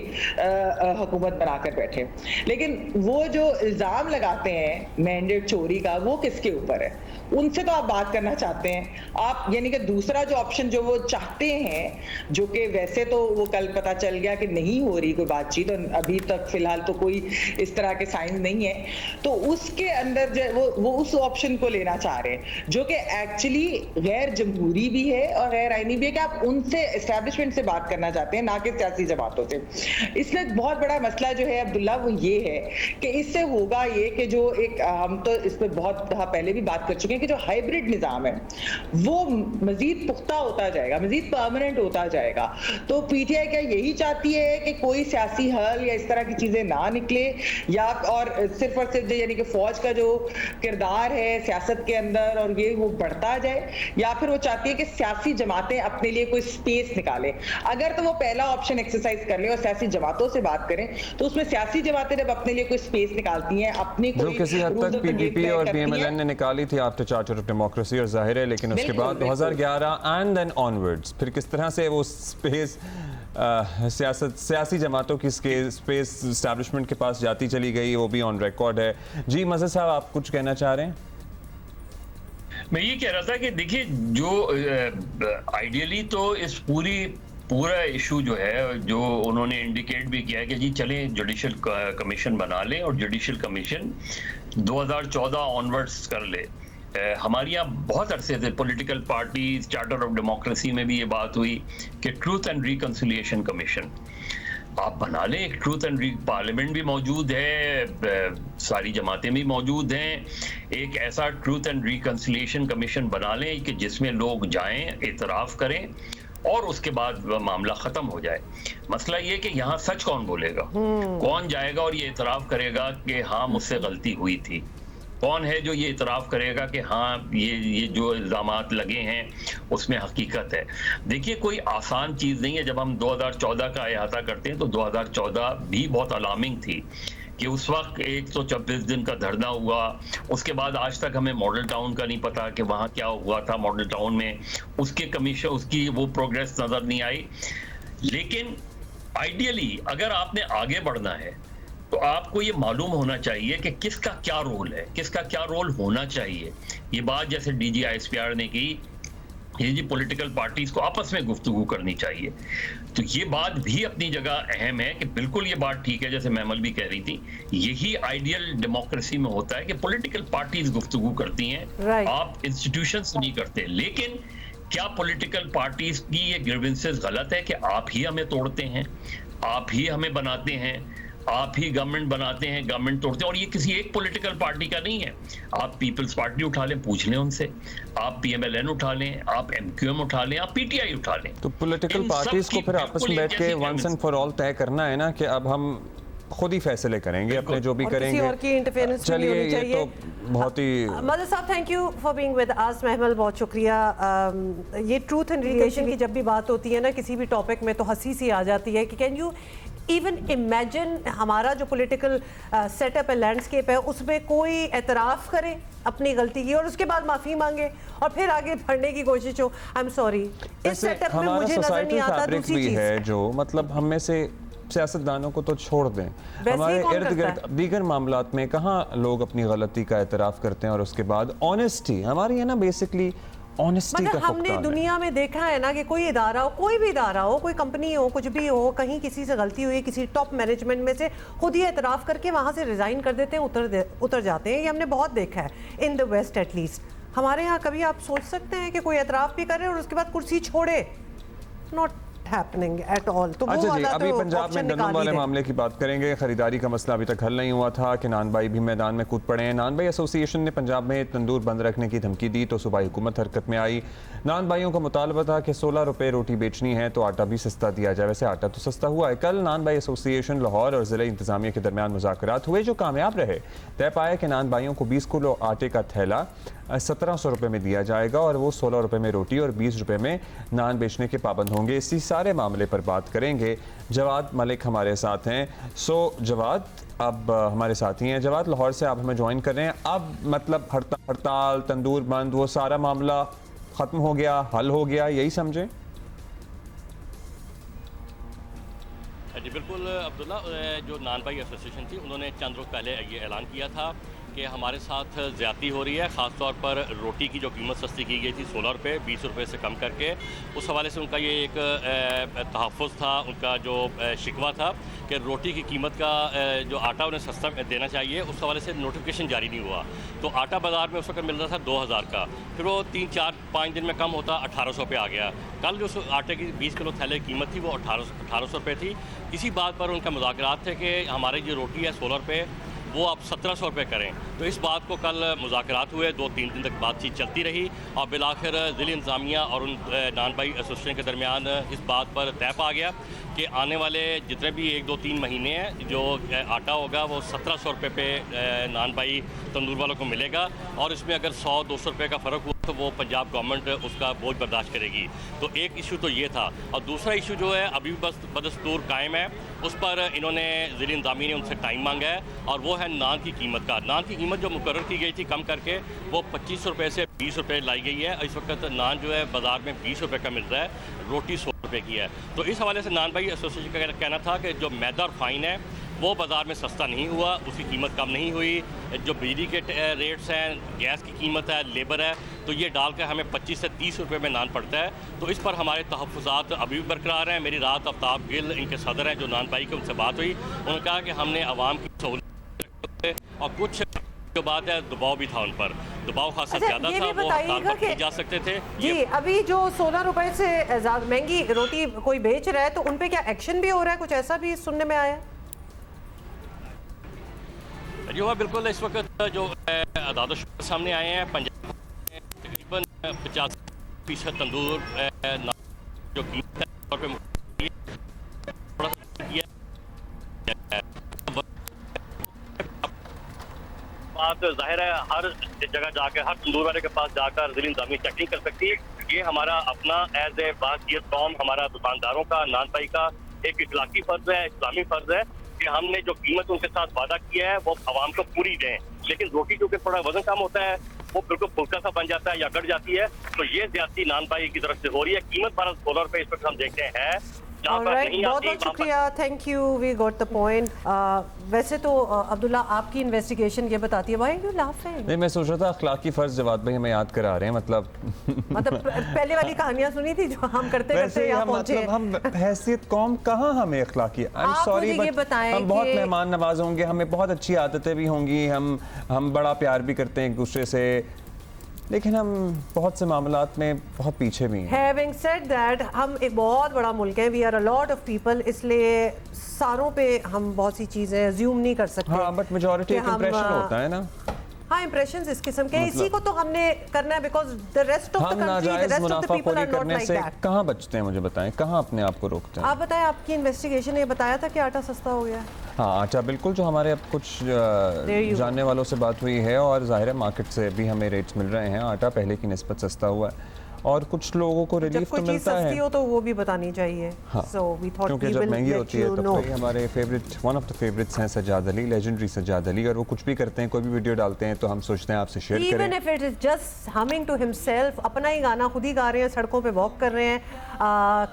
हुकूमत बनाकर बैठे। लेकिन वो जो इल्जाम लगाते हैं मैंडेट चोरी का, वो किसके ऊपर है? उनसे तो आप बात करना चाहते हैं आप, यानी कि दूसरा जो ऑप्शन जो वो चाहते हैं, जो कि वैसे तो वो कल पता चल गया कि नहीं हो रही कोई बातचीत और अभी तक फिलहाल तो कोई इस तरह के साइन नहीं है, तो उसके अंदर जो वो उस ऑप्शन को लेना चाह रहे हैं जो कि एक्चुअली गैर जमहूरी भी है और गैर आईनी भी है, कि आप उनसे एस्टैब्लिशमेंट से बात करना चाहते हैं, ना कि सियासी जमातों से। इसमें बहुत बड़ा मसला जो है अब्दुल्ला वो ये है कि इससे होगा ये कि जो एक हम तो इस पर बहुत पहले भी बात कर चुके हैं कि जो हाइब्रिड निजाम है वो मजीद पुख्ता होता जाएगा, मजीद परमानेंट होता जाएगा। तो PTI क्या यही चाहती है कि कोई सियासी हल या इस तरह की चीजें ना निकले, या और सिर्फ यानी कि फौज का जो किरदार है सियासत के अंदर और ये वो बढ़ता जाए, या फिर वो चाहती है कि सियासी जमातें अपने लिए कोई स्पेस निकालें? अगर तो वो पहला ऑप्शन एक्सरसाइज कर ले और सियासी जमातों से बात करें, तो उसमें सियासी जमातें जब अपने लिए कोई स्पेस निकालती हैं, अपनी जो किसी हद तक PPP और BMLN ने निकाली थी आफ्टर चार्टर ऑफ डेमोक्रेसी और जाहिर है, लेकिन उसके बाद 2011 एंड देन ऑनवर्ड्स फिर किस तरह से वो स्पेस सियासी जमातों की स्पेस एस्टैब्लिशमेंट के पास जाती चली गई, वो भी ऑन रिकॉर्ड है। जी मज़हर साहब, आप कुछ कहना चाह रहे हैं? मैं ये कह रहा था कि देखिए जो आइडियली तो इस पूरा इशू जो है, जो उन्होंने इंडिकेट भी किया है कि जी चलें जुडिशियल कमीशन बना लें और जुडिशियल कमीशन 2014 ऑनवर्ड्स कर ले। हमारे यहाँ बहुत अरसे से political parties, charter of democracy में भी ये बात हुई कि ट्रूथ एंड रिकंसिलिएशन कमीशन आप बना लें। एक ट्रूथ एंड पार्लियामेंट भी मौजूद है, सारी जमातें भी मौजूद हैं। एक ऐसा ट्रूथ एंड रिकंसिलिएशन कमीशन बना लें कि जिसमें लोग जाएं, एतराफ़ करें और उसके बाद मामला ख़त्म हो जाए। मसला ये कि यहाँ सच कौन बोलेगा, कौन जाएगा और ये एतराफ़ करेगा कि हाँ मुझसे गलती हुई थी? कौन है जो ये इतराफ़ करेगा कि हाँ ये जो इल्ज़ामात लगे हैं उसमें हकीकत है? देखिए कोई आसान चीज़ नहीं है। जब हम 2014 का अहाता करते हैं तो 2014 भी बहुत अलार्मिंग थी कि उस वक्त 126 दिन का धरना हुआ। उसके बाद आज तक हमें मॉडल टाउन का नहीं पता कि वहाँ क्या हुआ था मॉडल टाउन में, उसके कमीशन, उसकी वो प्रोग्रेस नज़र नहीं आई। लेकिन आइडियली अगर आपने आगे बढ़ना है तो आपको ये मालूम होना चाहिए कि किसका क्या रोल है, किसका क्या रोल होना चाहिए। ये बात जैसे DGISPR ने की ये जी पॉलिटिकल पार्टीज को आपस में गुफ्तगू करनी चाहिए। तो ये बात भी अपनी जगह अहम है कि बिल्कुल ये बात ठीक है, जैसे मैमल भी कह रही थी, यही आइडियल डेमोक्रेसी में होता है कि पॉलिटिकल पार्टीज गुफ्तगू करती हैं, Right. आप इंस्टीट्यूशंस नहीं करते। लेकिन क्या पॉलिटिकल पार्टीज की ये ग्रीवेंसेस गलत है कि आप ही हमें तोड़ते हैं, आप ही हमें बनाते हैं, आप ही गवर्नमेंट बनाते हैं, गवर्नमेंट तोड़ते हैं? और ये किसी एक पॉलिटिकल पार्टी का नहीं है। आप पीपल्स पार्टी उठा लें, पूछ लें उनसे, आप पीएमएलएन उठा लें, आप एमक्यूएम उठा लें, आप पीटीआई उठा लें। तो पॉलिटिकल इन सब पार्टीज को की फिर आपस में बिल्कुल बैठ एक के जैसी वंस एंड फॉर ऑल तय करना है ना कि अब हम खुद ही फैसले करेंगे अपने जो भी और करेंगे। किसी और की इंटरफेरेंस नहीं चलिए होनी ये चाहिए। तो बहुत ही मदर साहब, thank you for being with us. महमल, बहुत शुक्रिया। ये ट्रूथ एंड रिलेशन की जब भी बात होती है ना किसी भी टॉपिक में, तो हंसी सी आ जाती है कि कैन यू इवन इमेजिन हमारा जो पॉलिटिकल सेटअप है, लैंडस्केप है, उसमें कोई एतराफ़ करे अपनी गलती की और उसके बाद माफ़ी मांगे और फिर आगे बढ़ने की कोशिश हो। आई एम सॉरी, इस सेटअप में मुझे नजर नहीं आता। दूसरी भी चीज़ है जो मतलब हम में से सियासतदानों को तो छोड़ दें, हमारे कौन इर्द करता गिर्द दीगर मामलात में कहाँ लोग अपनी गलती का एतराफ़ करते हैं और उसके बाद ऑनेस्टी हमारी है ना, बेसिकली ऑनेस्टी मतलब का हमने फुकदान है। दुनिया में देखा है ना कि कोई इदारा हो, कोई भी इदारा हो, कोई कंपनी हो, कुछ भी हो, कहीं किसी से गलती हुई, किसी टॉप मैनेजमेंट में से खुद ही एतराफ़ करके वहाँ से रिजाइन कर देते हैं, उतर जाते हैं। ये हमने बहुत देखा है इन द वेस्ट एटलीस्ट। हमारे यहाँ कभी आप सोच सकते हैं कि कोई एतराफ़ भी करे और उसके बाद कुर्सी छोड़े? Not happening at all. तो वो अच्छा जी, वाला अभी तो पंजाब option में गंदम निकाल ही वाले दें। मामले की बात करेंगे। खरीदारी का मसला अभी तक हल नहीं हुआ था कि नान भाई भी मैदान में कूद पड़े हैं। नान भाई एसोसिएशन ने पंजाब में तंदूर बंद रखने की धमकी दी तो सूबाई हुकूमत हरकत में आई। नान भाइयों का मुतालबा था कि 16 रुपये रोटी बेचनी है तो आटा भी सस्ता दिया जाए। वैसे आटा तो सस्ता हुआ है। कल नान भाई एसोसिएशन लाहौर और ज़िला इंतजामिया के दरमियान मुज़ाकरात हुए जो कामयाब रहे। तय पाया कि नान भाइयों को 20 किलो आटे का थैला 1700 रुपये में दिया जाएगा और वो 16 रुपये में रोटी और 20 रुपये में नान बेचने के पाबंद होंगे। इसी सारे मामले पर बात करेंगे। जवाद मलिक हमारे साथ हैं। जवाद अब हमारे साथी हैं। जवाद, लाहौर से आप हमें ज्वाइन कर रहे हैं। अब मतलब हड़ताल, तंदूर बंद, वो सारा मामला ख़त्म हो गया, हल हो गया, यही समझें? जी बिल्कुल अब्दुल्ला, जो नान भाई एसोसिएशन थी उन्होंने चंद रोज़ पहले ये ऐलान किया था कि हमारे साथ ज़्यादती हो रही है। ख़ास तौर पर रोटी की जो कीमत सस्ती की गई थी 16 रुपये 20 रुपये से कम करके, उस हवाले से उनका ये एक तहफ़्फ़ुज़ था, उनका जो शिकवा था कि रोटी की कीमत का जो आटा उन्हें सस्ता देना चाहिए, उस हवाले से नोटिफिकेशन जारी नहीं हुआ। तो आटा बाज़ार में उस वक्त मिल रहा था 2000 का, फिर वो 3-4-5 दिन में कम होता 1800 पे आ गया। कल जो आटे की 20 किलो थैले की कीमत थी वो 1800 रुपये थी। इसी बात पर उनका मुज़ाकरात थे कि हमारी जो रोटी है 16 रुपये वो आप 1700 रुपये करें। तो इस बात को कल मुज़ाकरात हुए, 2-3 दिन तक बातचीत चलती रही और बिलाखिर ज़िला इंतज़ामिया और उन नान भाई एसोसिएशन के दरमियान इस बात पर तय पा गया कि आने वाले जितने भी 1-2-3 महीने हैं जो आटा होगा वो 1700 रुपये पे नान भाई तंदूर वालों को मिलेगा और इसमें अगर 100-200 रुपये का फ़र्क हुआ तो वो पंजाब गवर्नमेंट उसका बोझ बर्दाश्त करेगी। तो एक इशू तो ये था और दूसरा इशू जो है अभी बस बदस्तूर कायम है, उस पर इन्होंने ज़िला इंतज़ामिया ने उनसे टाइम मांगा है और वो है नान की कीमत का। नान की कीमत जो मुकर्रर की गई थी कम करके वो 25 रुपये से 20 रुपये लाई गई है। इस वक्त नान जो है बाज़ार में 20 रुपये का मिल रहा है, रोटी 100 रुपये की है। तो इस हवाले से नान भाई एसोसिएशन का कहना था कि जो मैदा और फाइन है वो बाज़ार में सस्ता नहीं हुआ, उसकी कीमत कम नहीं हुई। जो बिजली के रेट्स हैं, गैस की कीमत है, लेबर है, तो ये डालकर हमें 25 से 30 रुपये में नान पड़ता है। तो इस पर हमारे तहफ़्फ़ुज़ात अभी भी बरकरार हैं। मेरी रात आफ्ताब गिल इनके सदर हैं जो नान भाई के, उनसे बात हुई, उन्होंने कहा कि हमने आवाम की सहूलियत और कुछ जो बात है दबाव भी था उन पर, दबाव खासा ज़्यादा था, वो हड़ताल पर नहीं जा सकते थे। जी, अभी जो 16 रुपए से ज़्यादा महंगी रोटी कोई बेच रहा है तो उन पे क्या एक्शन भी हो रहा है? कुछ ऐसा भी सुनने में आया? जो है बिल्कुल इस वक्त जो अदालत सामने आए हैं, पंजाब में तकरीबन 50% तंदूर जो कीमत है तौर पे बात जाहिर है हर जगह जाकर, हर तंदूर वाले के पास जाकर ज़िला इंतज़ामिया चेकिंग कर सकती है। ये हमारा अपना एज ए बाक़ियत कौम, हमारा दुकानदारों का, नान भाई का एक इखलाकी फ़र्ज़ है, इस्लामी फ़र्ज़ है कि हमने जो कीमत उनके साथ वादा किया है वो आवाम को पूरी दें। लेकिन रोटी क्योंकि थोड़ा वजन कम होता है वो बिल्कुल फुल्का सा बन जाता है या गड़ जाती है, तो ये ज्यादती नान भाई की तरफ से हो रही है। कीमत 16 रुपये इस वक्त हम देखते हैं। जहाँ पर Alright, नहीं बहुत आती बहुत वहाँ पर शुक्रिया, thank you, we got the point. वैसे तो अब्दुल्ला आपकी इन्वेस्टिगेशन ये बताती है, व्हाई आर यू लाफिंग? नहीं, मैं सोच रहा था अखलाकी फ़र्ज जवाद भाई हमें याद करा रहे हैं, मतलब पहले वाली कहानियां सुनी थी जो हम करते वैसे करते यहाँ हम पहुंचे। मतलब हम हैसियत कौम कहाँ हमें अखलाकी, आई एम आप सॉरी मुझे ये बट बताएं हम बहुत कि- मेहमान नवाज होंगे, हमें बहुत अच्छी आदतें भी होंगी, हम बड़ा प्यार भी करते हैं एक दूसरे से, लेकिन हम बहुत से मामलात में बहुत पीछे भी हैं। Having said that, हम एक बहुत बड़ा मुल्क है, we are a lot of people, इसलिए सारों पे हम बहुत सी चीजें अज्यूम नहीं कर सकते। हाँ, बट मेजॉरिटी कि एक हम, इंप्रेशन होता है ना। हाँ, इंप्रेशंस इस किस्म के, मतलब- इसी को तो हमने करना है, because the rest of the हम कंट्री, द नाजायज रेस्ट ऑफ द मुनाफा पीपल खोरी आर नॉट करने लाइक से दैट। कहाँ बचते हैं, मुझे बताएं, कहाँ अपने आप को रोकते हैं? आप बताएं, आपकी इन्वेस्टिगेशन ने बताया था कि आटा सस्ता हो गया है? हाँ, आटा बिल्कुल, जो हमारे अब कुछ you जानने वालों से बात हुई है, और ज़ाहिर है मार्केट से भी हमें रेट्स मिल रहे हैं, आटा पहले की निस्बत सस्ता हुआ है, और कुछ लोगों को जब रिलीफ कोई तो चीज मिलता सस्ती है। हो तो वो भी बतानी चाहिए। सो वी थॉट क्योंकि वी जब विल महंगी लेट होती है यू तब नो। भाई हमारे favourite, one of the favourites हैं सज्जाद अली, लेजेंडरी सज्जाद अली, और वो कुछ भी करते हैं, कोई भी वीडियो डालते हैं तो हम सोचते हैं आपसे शेयर Even करें। if it is just humming to himself, अपना ही गाना खुद ही गा रहे हैं, सड़कों पे वॉक कर रहे हैं।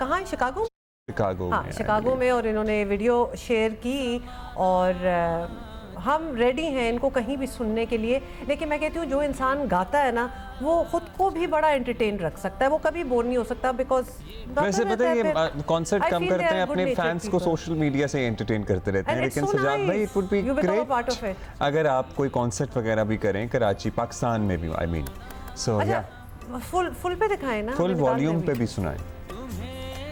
कहाँ है? शिकागो? शिकागो हाँ, में शिकागो में, और इन्होंने वीडियो शेयर की, और हम रेडी हैं इनको कहीं भी सुनने के लिए। लेकिन मैं कहती हूँ जो इंसान गाता है ना, वो खुद को भी बड़ा एंटरटेन रख सकता है, वो कभी बोर नहीं हो सकता, बिकॉज वैसे पता है ये कॉन्सर्ट कम करते हैं, अपने फैंस को सोशल मीडिया से एंटरटेन करते रहते हैं, And it's लेकिन so सजाद भाई nice. It would be You become a part of great it. अगर आप कोई कॉन्सर्ट वगैरह भी करें कराची, पाकिस्तान में भी, आई मीन, सो या फुल पे दिखाएं ना, फुल हमें निकाल वॉल्यूम दें पे भी। भी सुनाएं।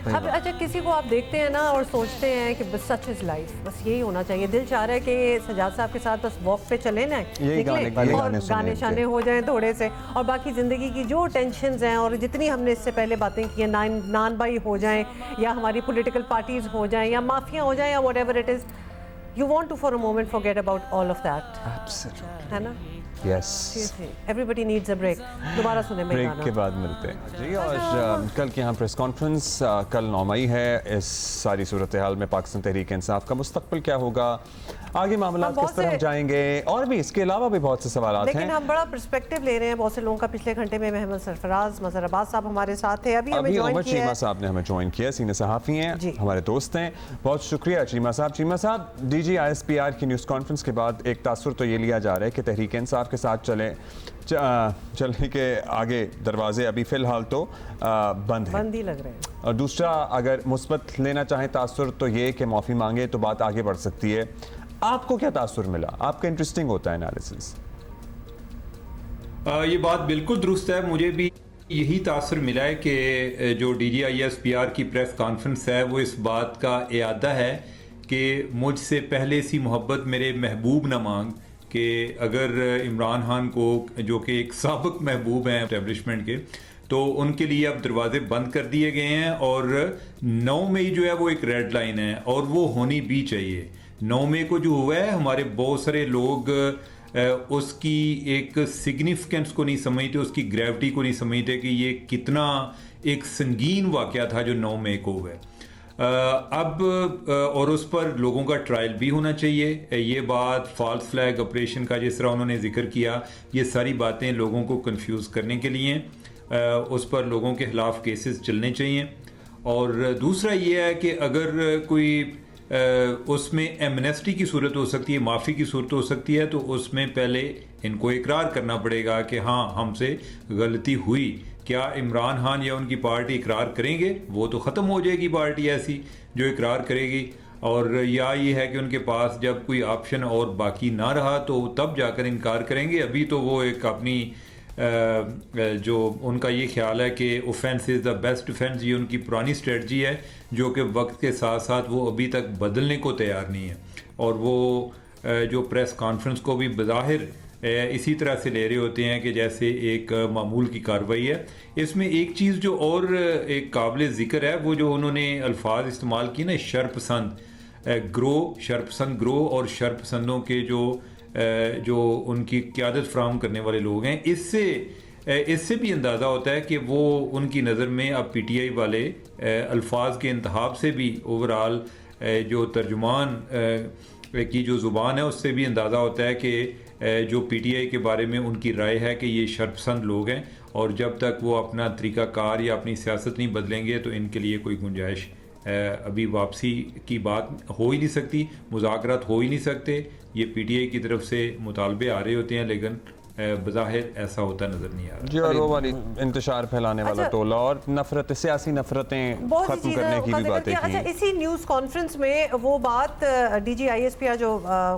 अब अच्छा, किसी को आप देखते हैं ना और सोचते हैं कि बस सच इज लाइफ, बस यही होना चाहिए, दिल चाह रहा है कि सजाद साहब के साथ बस वॉक पे चले ना, यही निकलें गाने और सुने गाने इनके। शाने हो जाएं थोड़े से, और बाकी ज़िंदगी की जो टेंशन्स हैं और जितनी हमने इससे पहले बातें की हैं, नान भाई हो जाएं, या हमारी पॉलिटिकल पार्टीज हो जाएं, या माफिया हो जाएं, या whatever it is, you want to for a moment forget about all of that, Absolutely. है ना? Yes. Everybody needs a break. दोबारा सुने मैं ब्रेक गाना। के बाद मिलते हैं जी। और कल की यहाँ प्रेस कॉन्फ्रेंस, कल 9 मई है। इस सारी सूरत हाल में पाकिस्तान तहरीक इंसाफ का मुस्तकबिल क्या होगा, आगे मामला हम किस बहुत तरफ से- जाएंगे, और भी इसके अलावा भी बहुत से सवाल लेकिन हैं। हम बड़ा पर्सपेक्टिव ले रहे हैं बहुत से लोगों का। पिछले घंटे में महमद सरफराज, मजहर अब्बास साहब हमारे साथ थे, अभी हमें अभी ज्वाइन उमर किया चीमा है। साहब ने हमें ज्वाइन किया, सीनियर सहाफ़ी हैं, जी। हमारे दोस्त हैं, बहुत शुक्रिया चीमा साहब। चीमा साहब, DG-ISPR की न्यूज़ कॉन्फ्रेंस के बाद एक तासुर तो ये लिया जा रहा है कि तहरीक इंसाफ के साथ चलने के आगे दरवाजे अभी फ़िलहाल तो बंद हैं, बंद ही लग रहे हैं। और दूसरा अगर मुस्बत लेना चाहें तासुर तो ये कि माफ़ी मांगे तो बात आगे बढ़ सकती है। आपको क्या तासुर मिला? आपका इंटरेस्टिंग होता है एनालिसिस। ये बात बिल्कुल दुरुस्त है, मुझे भी यही तासुर मिला है कि जो DG-ISPR की प्रेस कॉन्फ्रेंस है वो इस बात का इयादा है कि मुझसे पहले सी मोहब्बत मेरे महबूब न मांग, कि अगर इमरान खान को, जो कि एक साबिक महबूब हैं एस्टेब्लिशमेंट के, तो उनके लिए अब दरवाजे बंद कर दिए गए हैं, और 9 मई जो है वो एक रेड लाइन है और वो होनी भी चाहिए। 9 मई को जो हुआ है, हमारे बहुत सारे लोग उसकी एक सिग्निफिकेंस को नहीं समझते, उसकी ग्रेविटी को नहीं समझते कि ये कितना एक संगीन वाक़या था जो 9 मई को हुआ है। अब और उस पर लोगों का ट्रायल भी होना चाहिए। ये बात फॉल्स फ्लैग ऑपरेशन का जिस तरह उन्होंने जिक्र किया, ये सारी बातें लोगों को कंफ्यूज करने के लिए, उस पर लोगों के खिलाफ केसेस चलने चाहिए। और दूसरा ये है कि अगर कोई उसमें एमनेस्टी की सूरत हो सकती है, माफ़ी की सूरत हो सकती है, तो उसमें पहले इनको इकरार करना पड़ेगा कि हाँ हमसे गलती हुई। क्या इमरान खान या उनकी पार्टी इकरार करेंगे? वो तो ख़त्म हो जाएगी पार्टी ऐसी जो इकरार करेगी, और या ये है कि उनके पास जब कोई ऑप्शन और बाकी ना रहा तो तब जाकर इनकार करेंगे। अभी तो वो एक अपनी जो उनका ये ख्याल है कि offence is the best defence, ये उनकी पुरानी स्ट्रेटजी है जो कि वक्त के साथ साथ वो अभी तक बदलने को तैयार नहीं है। और वो जो प्रेस कॉन्फ्रेंस को भी बज़ाहिर इसी तरह से ले रहे होते हैं कि जैसे एक मामूल की कार्रवाई है। इसमें एक चीज़ जो और एक काबिल ज़िक्र है, वो जो उन्होंने अल्फाज इस्तेमाल की ना, शरपसंद ग्रो, शरपसंद ग्रो, और शरपसंदों के जो उनकी क़यादत फ्राहम करने वाले लोग हैं, इससे भी अंदाज़ा होता है कि वो उनकी नज़र में अब PTI वाले अल्फाज के इंतखाब से भी ओवरऑल जो तर्जुमान की जो ज़ुबान है उससे भी अंदाज़ा होता है कि जो PTI के बारे में उनकी राय है कि ये शरपसंद लोग हैं, और जब तक वो अपना तरीक़ाकार या अपनी सियासत नहीं बदलेंगे तो इनके लिए कोई गुंजाइश अभी वापसी की बात हो ही नहीं सकती, मुज़ाकरात हो ही नहीं सकते। ये पीटीआई की तरफ से मुतालबे आ रहे होते हैं, लेकिन बज़ाहिर ऐसा होता नज़र नहीं आ रहा। जी, और वो वाली इंतशार फैलाने वाला अच्छा, टोला और नफरत, सियासी नफरतें बहुत सी खत्म चीज़ें करने की भी बातें अच्छा, की। इसी न्यूज़ कॉन्फ्रेंस में वो बात डीजी आईएसपीआर जो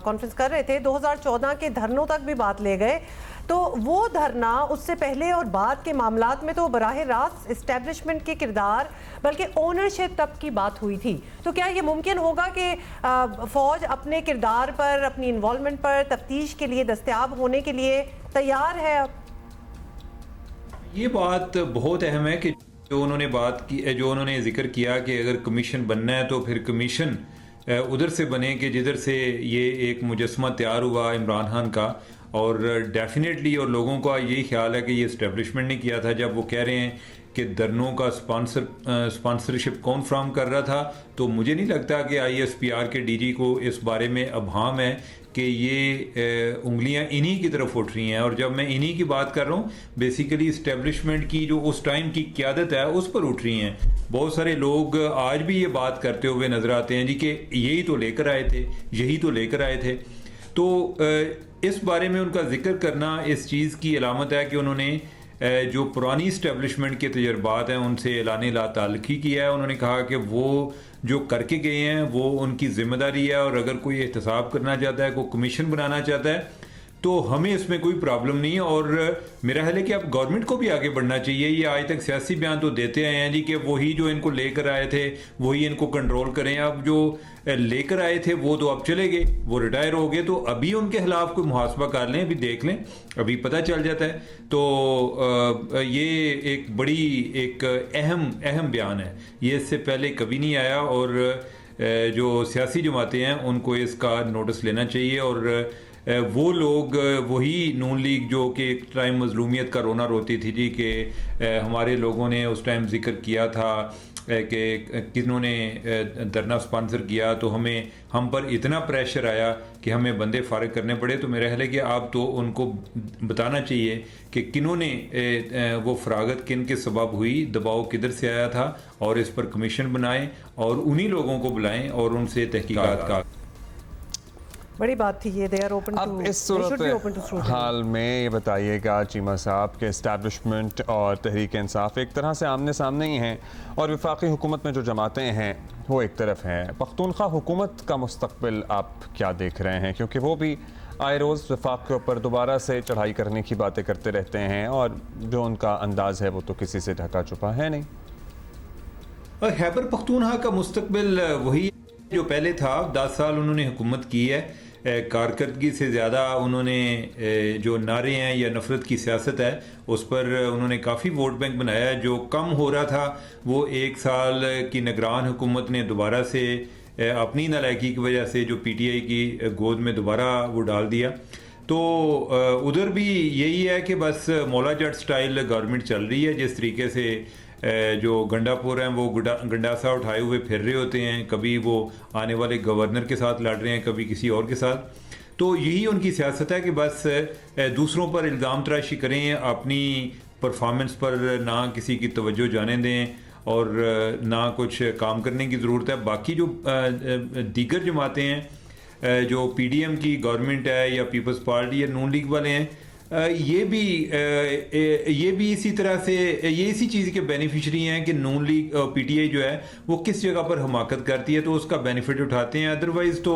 कॉन्फ्रेंस कर रहे थे 2014 के धरनों तक भी बात ले गए। तो वो धरना उससे पहले और बाद के मामलात में तो बराह रास्त इस्टेब्लिशमेंट के किरदार बल्कि ओनरशिप तक की बात हुई थी। तो क्या ये मुमकिन होगा कि फ़ौज अपने किरदार पर, अपनी इन्वॉल्वमेंट पर तफ्तीश के लिए दस्तयाब होने के लिए तैयार है अब? ये बात बहुत अहम है कि जो उन्होंने बात की, जो उन्होंने जिक्र किया कि अगर कमीशन बनना है तो फिर कमीशन उधर से बने कि जिधर से ये एक मुजस्समा तैयार हुआ इमरान खान का। और डेफिनेटली और लोगों का यही ख्याल है कि ये इस्टेब्लिशमेंट ने किया था। जब वो कह रहे हैं कि धरनों का स्पॉन्सरशिप कौन फ्राहम कर रहा था, तो मुझे नहीं लगता कि आईएसपीआर के डीजी को इस बारे में अभाम है कि ये उंगलियां इन्हीं की तरफ उठ रही हैं। और जब मैं इन्हीं की बात कर रहा हूँ, बेसिकली इस्टेब्लिशमेंट की जो उस टाइम की क़यादत है उस पर उठ रही हैं। बहुत सारे लोग आज भी ये बात करते हुए नज़र आते हैं जी कि यही तो लेकर आए थे, यही तो लेकर आए थे। तो इस बारे में उनका जिक्र करना इस चीज़ की अलामत है कि उन्होंने जो पुरानी इस्टेब्लिशमेंट के तजर्बात हैं उनसे ऐलान ला ताल्लुकी किया है। उन्होंने कहा कि वो जो करके गए हैं वो उनकी जिम्मेदारी है, और अगर कोई एहतसाब करना चाहता है, कोई कमीशन बनाना चाहता है, तो हमें इसमें कोई प्रॉब्लम नहीं है। और मेरा ख्याल है कि अब गवर्नमेंट को भी आगे बढ़ना चाहिए। ये आज तक सियासी बयान तो देते आए हैं जी कि वही जो इनको लेकर आए थे वही इनको कंट्रोल करें। अब जो लेकर आए थे वो तो अब चले गए, वो रिटायर हो गए, तो अभी उनके खिलाफ कोई मुहासबा कर लें, अभी देख लें, अभी पता चल जाता है। तो ये एक बड़ी एक अहम बयान है, ये इससे पहले कभी नहीं आया। और जो सियासी जमातें हैं उनको इसका नोटिस लेना चाहिए। और वो लोग, वही नून लीग जो कि एक टाइम मजलूमियत का रोना रोती थी जी कि हमारे लोगों ने उस टाइम जिक्र किया था कि किन्होंने धरना स्पॉन्सर किया तो हम पर इतना प्रेशर आया कि हमें बंदे फारिग करने पड़े। तो मेरा ख्याल है कि आप तो उनको बताना चाहिए कि किन्होंने वो फरागत किन के सबब हुई, दबाव किधर से आया था, और इस पर कमीशन बनाएं और उन्हीं लोगों को बुलाएं और उनसे तहकीकात का। बड़ी बात थी ये। दे आर ओपन टू, अब इस सूरत हाल में ये बताइएगा चीमा साहब के इस्टेब्लिशमेंट और तहरीक इंसाफ एक तरह से आमने सामने ही हैं, और वफाकी हुकूमत में जो जमातें हैं वो एक तरफ हैं। पख्तूनख्वा हुकूमत का मुस्तकबिल आप क्या देख रहे हैं? क्योंकि वो भी आए रोज़ वफाक के ऊपर दोबारा से चढ़ाई करने की बातें करते रहते हैं, और जो उनका अंदाज़ है वो तो किसी से ढका छुपा है नहीं। और खैबर पख्तूनख्वा का मुस्तकबिल वही जो पहले था। 10 साल उन्होंने हुकूमत की है, कारकर्दगी से ज़्यादा उन्होंने जो नारे हैं या नफ़रत की सियासत है उस पर उन्होंने काफ़ी वोट बैंक बनाया है। जो कम हो रहा था वो 1 साल की निगरान हुकूमत ने दोबारा से अपनी नालायकी की वजह से जो पीटीआई की गोद में दोबारा वो डाल दिया। तो उधर भी यही है कि बस मौला जट स्टाइल गवर्नमेंट चल रही है। जिस तरीके से जो गंडापुर हैं वो गंडासा उठाए हुए फिर रहे होते हैं, कभी वो आने वाले गवर्नर के साथ लड़ रहे हैं, कभी किसी और के साथ। तो यही उनकी सियासत है कि बस दूसरों पर इल्ज़ाम तराशी करें, अपनी परफॉर्मेंस पर ना किसी की तवज्जो जाने दें और ना कुछ काम करने की ज़रूरत है। बाकी जो दीगर जमातें हैं, जो पीडीएम की गवर्नमेंट है या पीपल्स पार्टी या नून लीग वाले हैं, ये भी इसी तरह से ये इसी चीज़ के बेनिफिशरी हैं कि नून लीग पीटीआई जो है वो किस जगह पर हमाकत करती है तो उसका बेनिफिट उठाते हैं। अदरवाइज़ तो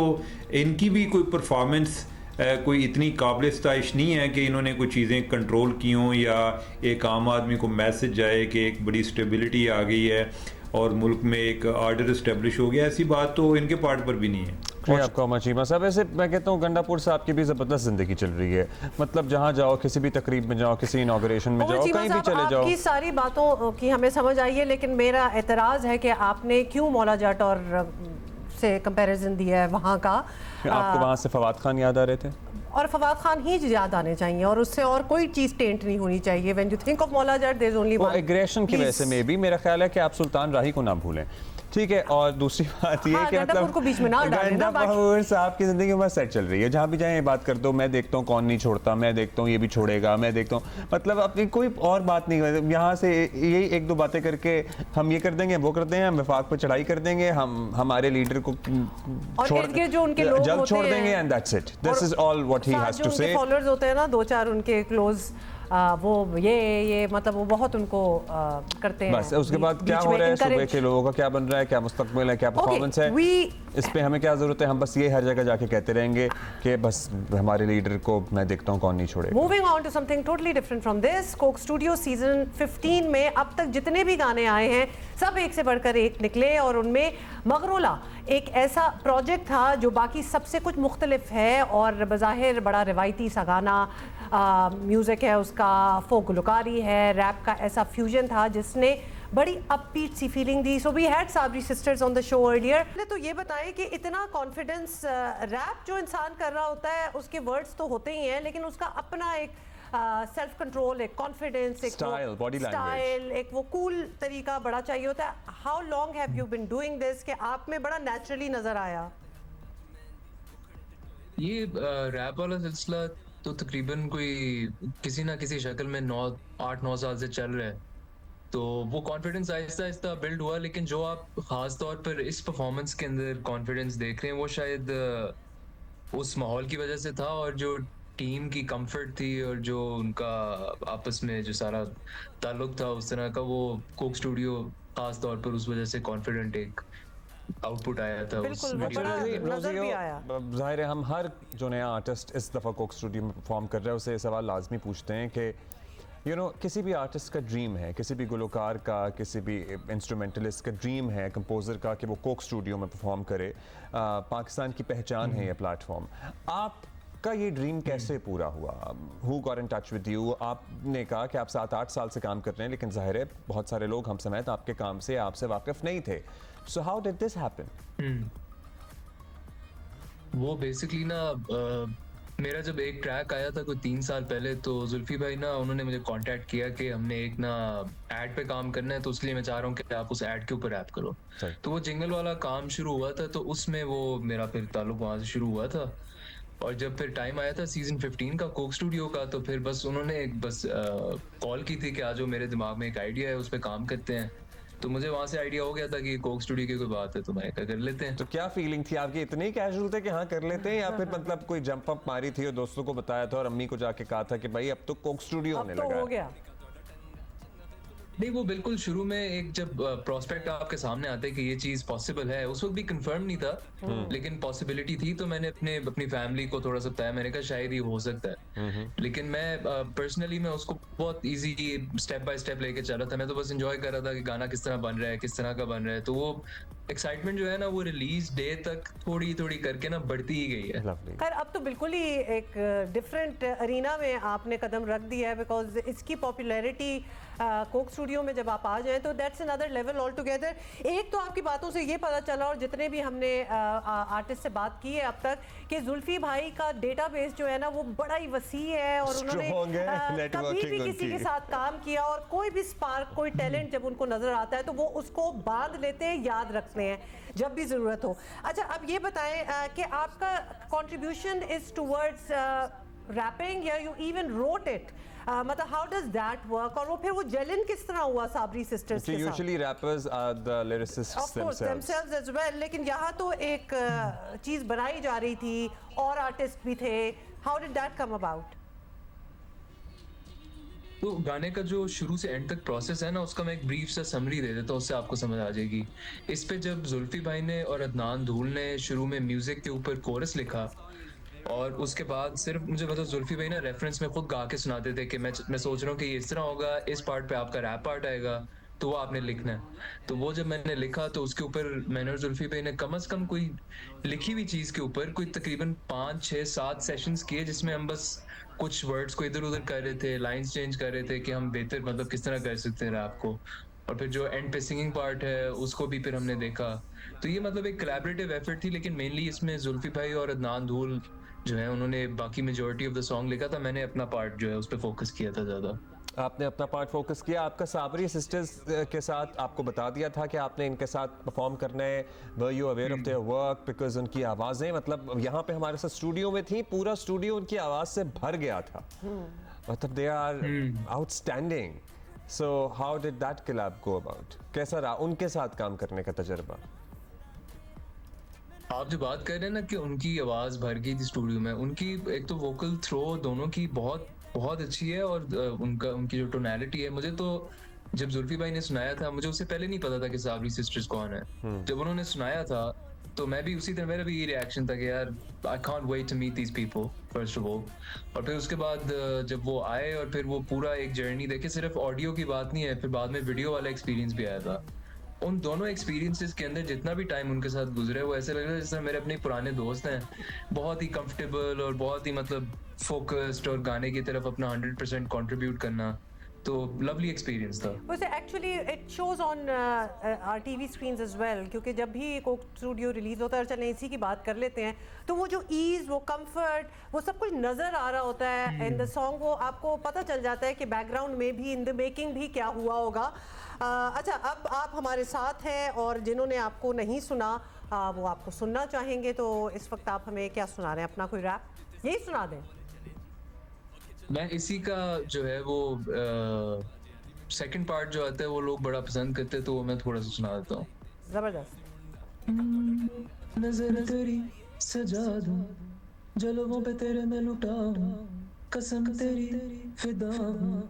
इनकी भी कोई परफॉर्मेंस कोई इतनी काबिल सताइश नहीं है कि इन्होंने कुछ चीज़ें कंट्रोल की हों या एक आम आदमी को मैसेज जाए कि एक बड़ी स्टेबिलिटी आ गई है और मुल्क में एक आर्डर इस्टेब्लिश हो गया। ऐसी बात तो इनके पार्ट पर भी नहीं है। आपका चीमा साहब, ऐसे मैं कहता हूँ गंडापुर साहब की भी ज़बरदस्त ज़िंदगी चल रही है। मतलब जहाँ जाओ, किसी भी तकरीब में जाओ, किसी इनाग्रेशन में जाओ, कहीं भी चले जाओ। आपकी सारी बातों की हमें समझ आई है, लेकिन मेरा एतराज़ है कि आपने क्यों मौला जट और से कंपैरिजन दिया है वहाँ का। आपको वहाँ से फवाद खान याद आ रहे थे? और फवाद खान ही याद आने चाहिए और उससे और कोई चीज़ टेंट नहीं होनी चाहिए। When you think of Maula Jatt there is only वो वन। एग्रेशन की वजह से मे भी मेरा ख्याल है कि आप सुल्तान राही को ना भूलें, ठीक है। और दूसरी बात ये हाँ, कि गंडापुर को बीच में ना डालें ना, बाकी- गंडापुर साहब की जिंदगी में सेट चल रही है, जहाँ भी जाए ये बात कर दो, मैं देखता हूँ कौन नहीं छोड़ता, मैं देखता हूँ ये भी छोड़ेगा, मैं देखता हूँ, मतलब अपनी कोई और बात नहीं। यहाँ से यही एक दो बातें करके हम ये कर देंगे, वो कर देंगे, हम वफाक पर चढ़ाई कर देंगे, हम हमारे लीडर को और इर्द-गिर्द जो उनके लोग जल्द होते छोड़ देंगे, हैं, and that's it, this is all what he has to say. Followers होते हैं ना, 2-4 उनके क्लोज, वो ये मतलब वो बहुत उनको करते हैं। बस उसके बाद क्या बीच हो में रहा है, सुबह encourage- के लोगों का क्या बन रहा है, क्या मुस्तकबिल है, क्या परफॉर्मेंस है, इस पे हमें क्या जरूरत है। हम बस ये हर जगह जाके कहते रहेंगे कि बस हमारे लीडर को मैं देखता हूँ कौन नहीं छोड़ेगा। Moving on to something totally different from this, Coke studio season 15 में अब तक जितने भी गाने आए हैं सब एक से बढ़कर एक निकले और उनमें मगरोला एक ऐसा प्रोजेक्ट था जो बाकी सबसे कुछ मुख्तलिफ है और बज़ाहिर बड़ा रिवायती सा गाना, म्यूज़िक है उसका, फोक गुलकारी है, रैप का ऐसा फ्यूजन था जिसने बड़ी अपबीट सी फीलिंग दी। So we had Sabri sisters on the show earlier. पहले तो ये बताएं कि इतना कॉन्फिडेंस, रैप जो इंसान कर रहा होता है उसके वर्ड्स तो होते ही हैं लेकिन उसका अपना एक सेल्फ कंट्रोल, एक कॉन्फिडेंस, एक Style, body language. स्टाइल, एक वो कूल तरीका बड़ा चाहिए होता है। How long have you been doing this कि आप में बड़ा नेचुरली नजर आया? ये रैप वाला सिलसिला तो तकरीबन कोई किसी ना किसी शक्ल में 8-9 साल से चल रहा है, तो वो कॉन्फिडेंस आहिस्ता आहिस्ता बिल्ड हुआ। लेकिन जो आप ख़ास तौर पर इस परफॉर्मेंस के अंदर कॉन्फिडेंस देख रहे हैं वो शायद उस माहौल की वजह से था और जो टीम की कंफर्ट थी और जो उनका आपस में जो सारा ताल्लुक था उस तरह का, वो कोक स्टूडियो ख़ास तौर पर उस वजह से कॉन्फिडेंट एक आउटपुट आया था उस बिल्कुल, वो वीडियो बड़ा के। नजर भी आया। जाहिर है हम हर जो नया आर्टिस्ट इस दफ़ा कोक स्टूडियो में परफॉर्म कर रहा है उसे सवाल लाजमी पूछते हैं कि किसी भी आर्टिस्ट का ड्रीम है, किसी भी गुलकार का, किसी भी इंस्ट्रूमेंटलिस्ट का ड्रीम है, कंपोज़र का, कि वो कोक स्टूडियो में परफॉर्म करे। पाकिस्तान की पहचान है ये प्लेटफॉर्म। आपका ये ड्रीम कैसे पूरा हुआ? Who got in touch with you? आपने कहा कि आप 7-8 साल से काम कर रहे हैं, लेकिन जाहिर है बहुत सारे लोग हम समेत आपके काम से, आपसे वाकिफ नहीं थे। सो हाउ डिड दिस हैपन? वो बेसिकली ना मेरा जब एक ट्रैक आया था कोई 3 साल पहले, तो जुल्फी भाई ना उन्होंने मुझे कांटेक्ट किया कि हमने एक ना ऐड पे काम करना है, तो इसलिए मैं चाह रहा हूँ कि आप उस ऐड के ऊपर रैप करो। तो वो जिंगल वाला काम शुरू हुआ था, तो उसमें वो मेरा फिर ताल्लुक वहाँ से शुरू हुआ था। और जब फिर टाइम आया था सीजन 15 का कोक स्टूडियो का, तो फिर बस उन्होंने बस कॉल की थी कि आज मेरे दिमाग में एक आइडिया है, उस पर काम करते हैं। तो मुझे वहाँ से आइडिया हो गया था कि कोक स्टूडियो की कोई बात है तो मैं कर लेते हैं। तो क्या फीलिंग थी आपकी? इतने ही कैजुअल थे कि हाँ कर लेते हैं, या फिर मतलब कोई जंप अप मारी थी और दोस्तों को बताया था और अम्मी को जाके कहा था कि भाई अब तो कोक स्टूडियो होने अब तो लगा हो है? गया। नहीं, वो बिल्कुल शुरू में एक जब प्रोस्पेक्ट आपके सामने आते कि ये चीज पॉसिबल है, उस वक्त भी कंफर्म नहीं था, लेकिन पॉसिबिलिटी थी। तो मैंने अपनी फैमिली को थोड़ा सा बताया, मैंने कहा शायद ये हो सकता है। लेकिन मैं पर्सनली मैं उसको बहुत इजी स्टेप बाय स्टेप लेके चला था। मैं तो बस एंजॉय कर रहा था कि गाना किस तरह बन रहा है, किस तरह का बन रहा है। तो वो एक्साइटमेंट जो है ना, वो रिलीज डे तक थोड़ी थोड़ी करके ना बढ़ती ही गई है। खैर अब तो बिल्कुल ही एक डिफरेंट अरीना में आपने कदम रख दिया है, बिकॉज इसकी पॉपुलैरिटी कोक स्टूडियो में जब आप आ जाएं तो that's another level all together. एक तो आपकी बातों से ये पता चला, और जितने भी हमने आर्टिस्ट से बात की है अब तक, कि जुल्फी भाई का डेटाबेस जो है ना वो बड़ा ही वसी है और उन्होंने कभी भी किसी के साथ काम किया और कोई भी स्पार्क, कोई टैलेंट जब उनको नजर आता है तो वो उसको बांध लेते हैं, याद रखते हैं जब भी जरूरत हो। अच्छा, अब ये बताएं कि आपका कंट्रीब्यूशन इज टुवर्ड्स रैपिंग या यू इवन रोट इट, मतलब हाउ डज दैट वर्क? और वो फिर वो जेलन किस तरह हुआ साबरी सिस्टर्स के साथ? Usually rappers are the lyricists Of course, themselves as well, लेकिन यहाँ तो एक चीज बनाई जा रही थी और आर्टिस्ट भी थे। How did that come about? तो गाने का जो शुरू से एंड तक प्रोसेस है ना, उसका मैं एक ब्रीफ सा समरी दे देता हूँ, उससे आपको समझ आ जाएगी। इस पे जब जुल्फी भाई ने और अदनान धूल ने शुरू में म्यूजिक के ऊपर कोरस लिखा, और उसके बाद सिर्फ मुझे मतलब जुल्फी भाई ना रेफरेंस में खुद गा के सुनाते थे कि मैं सोच रहा हूँ कि ये इस तरह होगा, इस पार्ट पे आपका रैप पार्ट आएगा, तो वो आपने लिखना है। तो वो जब मैंने लिखा तो उसके ऊपर मैंने और जुल्फी भाई ने कम से कम कोई लिखी हुई चीज़ के ऊपर कोई तकरीबन 5-6-7 सेशंस किए, जिसमें हम बस कुछ वर्ड्स को इधर उधर कर रहे थे, लाइंस चेंज कर रहे थे कि हम बेहतर मतलब किस तरह कर सकते हैं रैप को। और फिर जो एंड पे सिंगिंग पार्ट है उसको भी फिर हमने देखा। तो ये मतलब एक कोलैबोरेटिव एफर्ट थी, लेकिन मेनली इसमें जुल्फी भाई और अदनान धूल जो है उन्होंने बाकी मेजॉरिटी ऑफ द सॉन्ग लिखा था, मैंने अपना पार्ट जो है उस पर फोकस किया था ज़्यादा। आपने अपना पार्ट फोकस किया। आपका साबरी सिस्टर्स के साथ आपको बता दिया था कि आपने इनके साथ परफॉर्म करना है, were you aware of their work? Because उनकी आवाज़ें मतलब यहाँ पे हमारे साथ स्टूडियो में थी, पूरा स्टूडियो उनकी आवाज़ से भर गया था, मतलब they are outstanding. So how did that collab go about? कैसा रहा उनके साथ काम करने का तजर्बा? आप जो बात कर रहे हैं ना कि उनकी आवाज़ भर गई थी स्टूडियो में, उनकी एक तो वोकल थ्रो दोनों की बहुत बहुत अच्छी है, और उनकी जो टोनैलिटी है, मुझे तो जब जुल्फी भाई ने सुनाया था, मुझे उससे पहले नहीं पता था कि साबरी सिस्टर्स कौन है। जब उन्होंने सुनाया था तो मैं भी उसी तरह, मेरा भी ये रिएक्शन था कि यार I can't wait to meet these people first of all. और फिर उसके बाद जब वो आए और फिर वो पूरा एक जर्नी देखे, सिर्फ ऑडियो की बात नहीं है, फिर बाद में वीडियो वाला एक्सपीरियंस भी आया था। उन दोनों एक्सपीरियंसेस के अंदर जितना भी टाइम उनके साथ गुजरे, वो ऐसे लग रहा है जैसे मेरे अपने पुराने दोस्त हैं, बहुत ही कंफर्टेबल और बहुत ही मतलब फोकस्ड, और गाने की तरफ अपना 100% कंट्रीब्यूट करना, तो लवली एक्सपीरियंस था। वैसे actually it shows on our TV screens as well, क्योंकि जब भी कोक स्टूडियो रिलीज होता है, चलें इसी की बात कर लेते हैं, तो वो जो ईज, वो कंफर्ट, वो सब कुछ नज़र आ रहा होता है इन द सॉन्ग। वो आपको पता चल जाता है कि बैकग्राउंड में भी, इन द मेकिंग भी क्या हुआ होगा। अच्छा, अब आप हमारे साथ हैं और जिन्होंने आपको नहीं सुना वो आपको सुनना चाहेंगे, तो इस वक्त आप हमें क्या सुना रहे हैं? अपना कोई रैप यही सुना दें। मैं इसी का जो है वो सेकंड पार्ट जो आता है वो लोग बड़ा पसंद करते हैं, तो वो मैं थोड़ा सा सुना देता हूँ। जबरदस्त। नजर तेरी सजा दूं, जलवों पे तेरे मैं लुटाऊं, कसम तेरी फिदा हूं,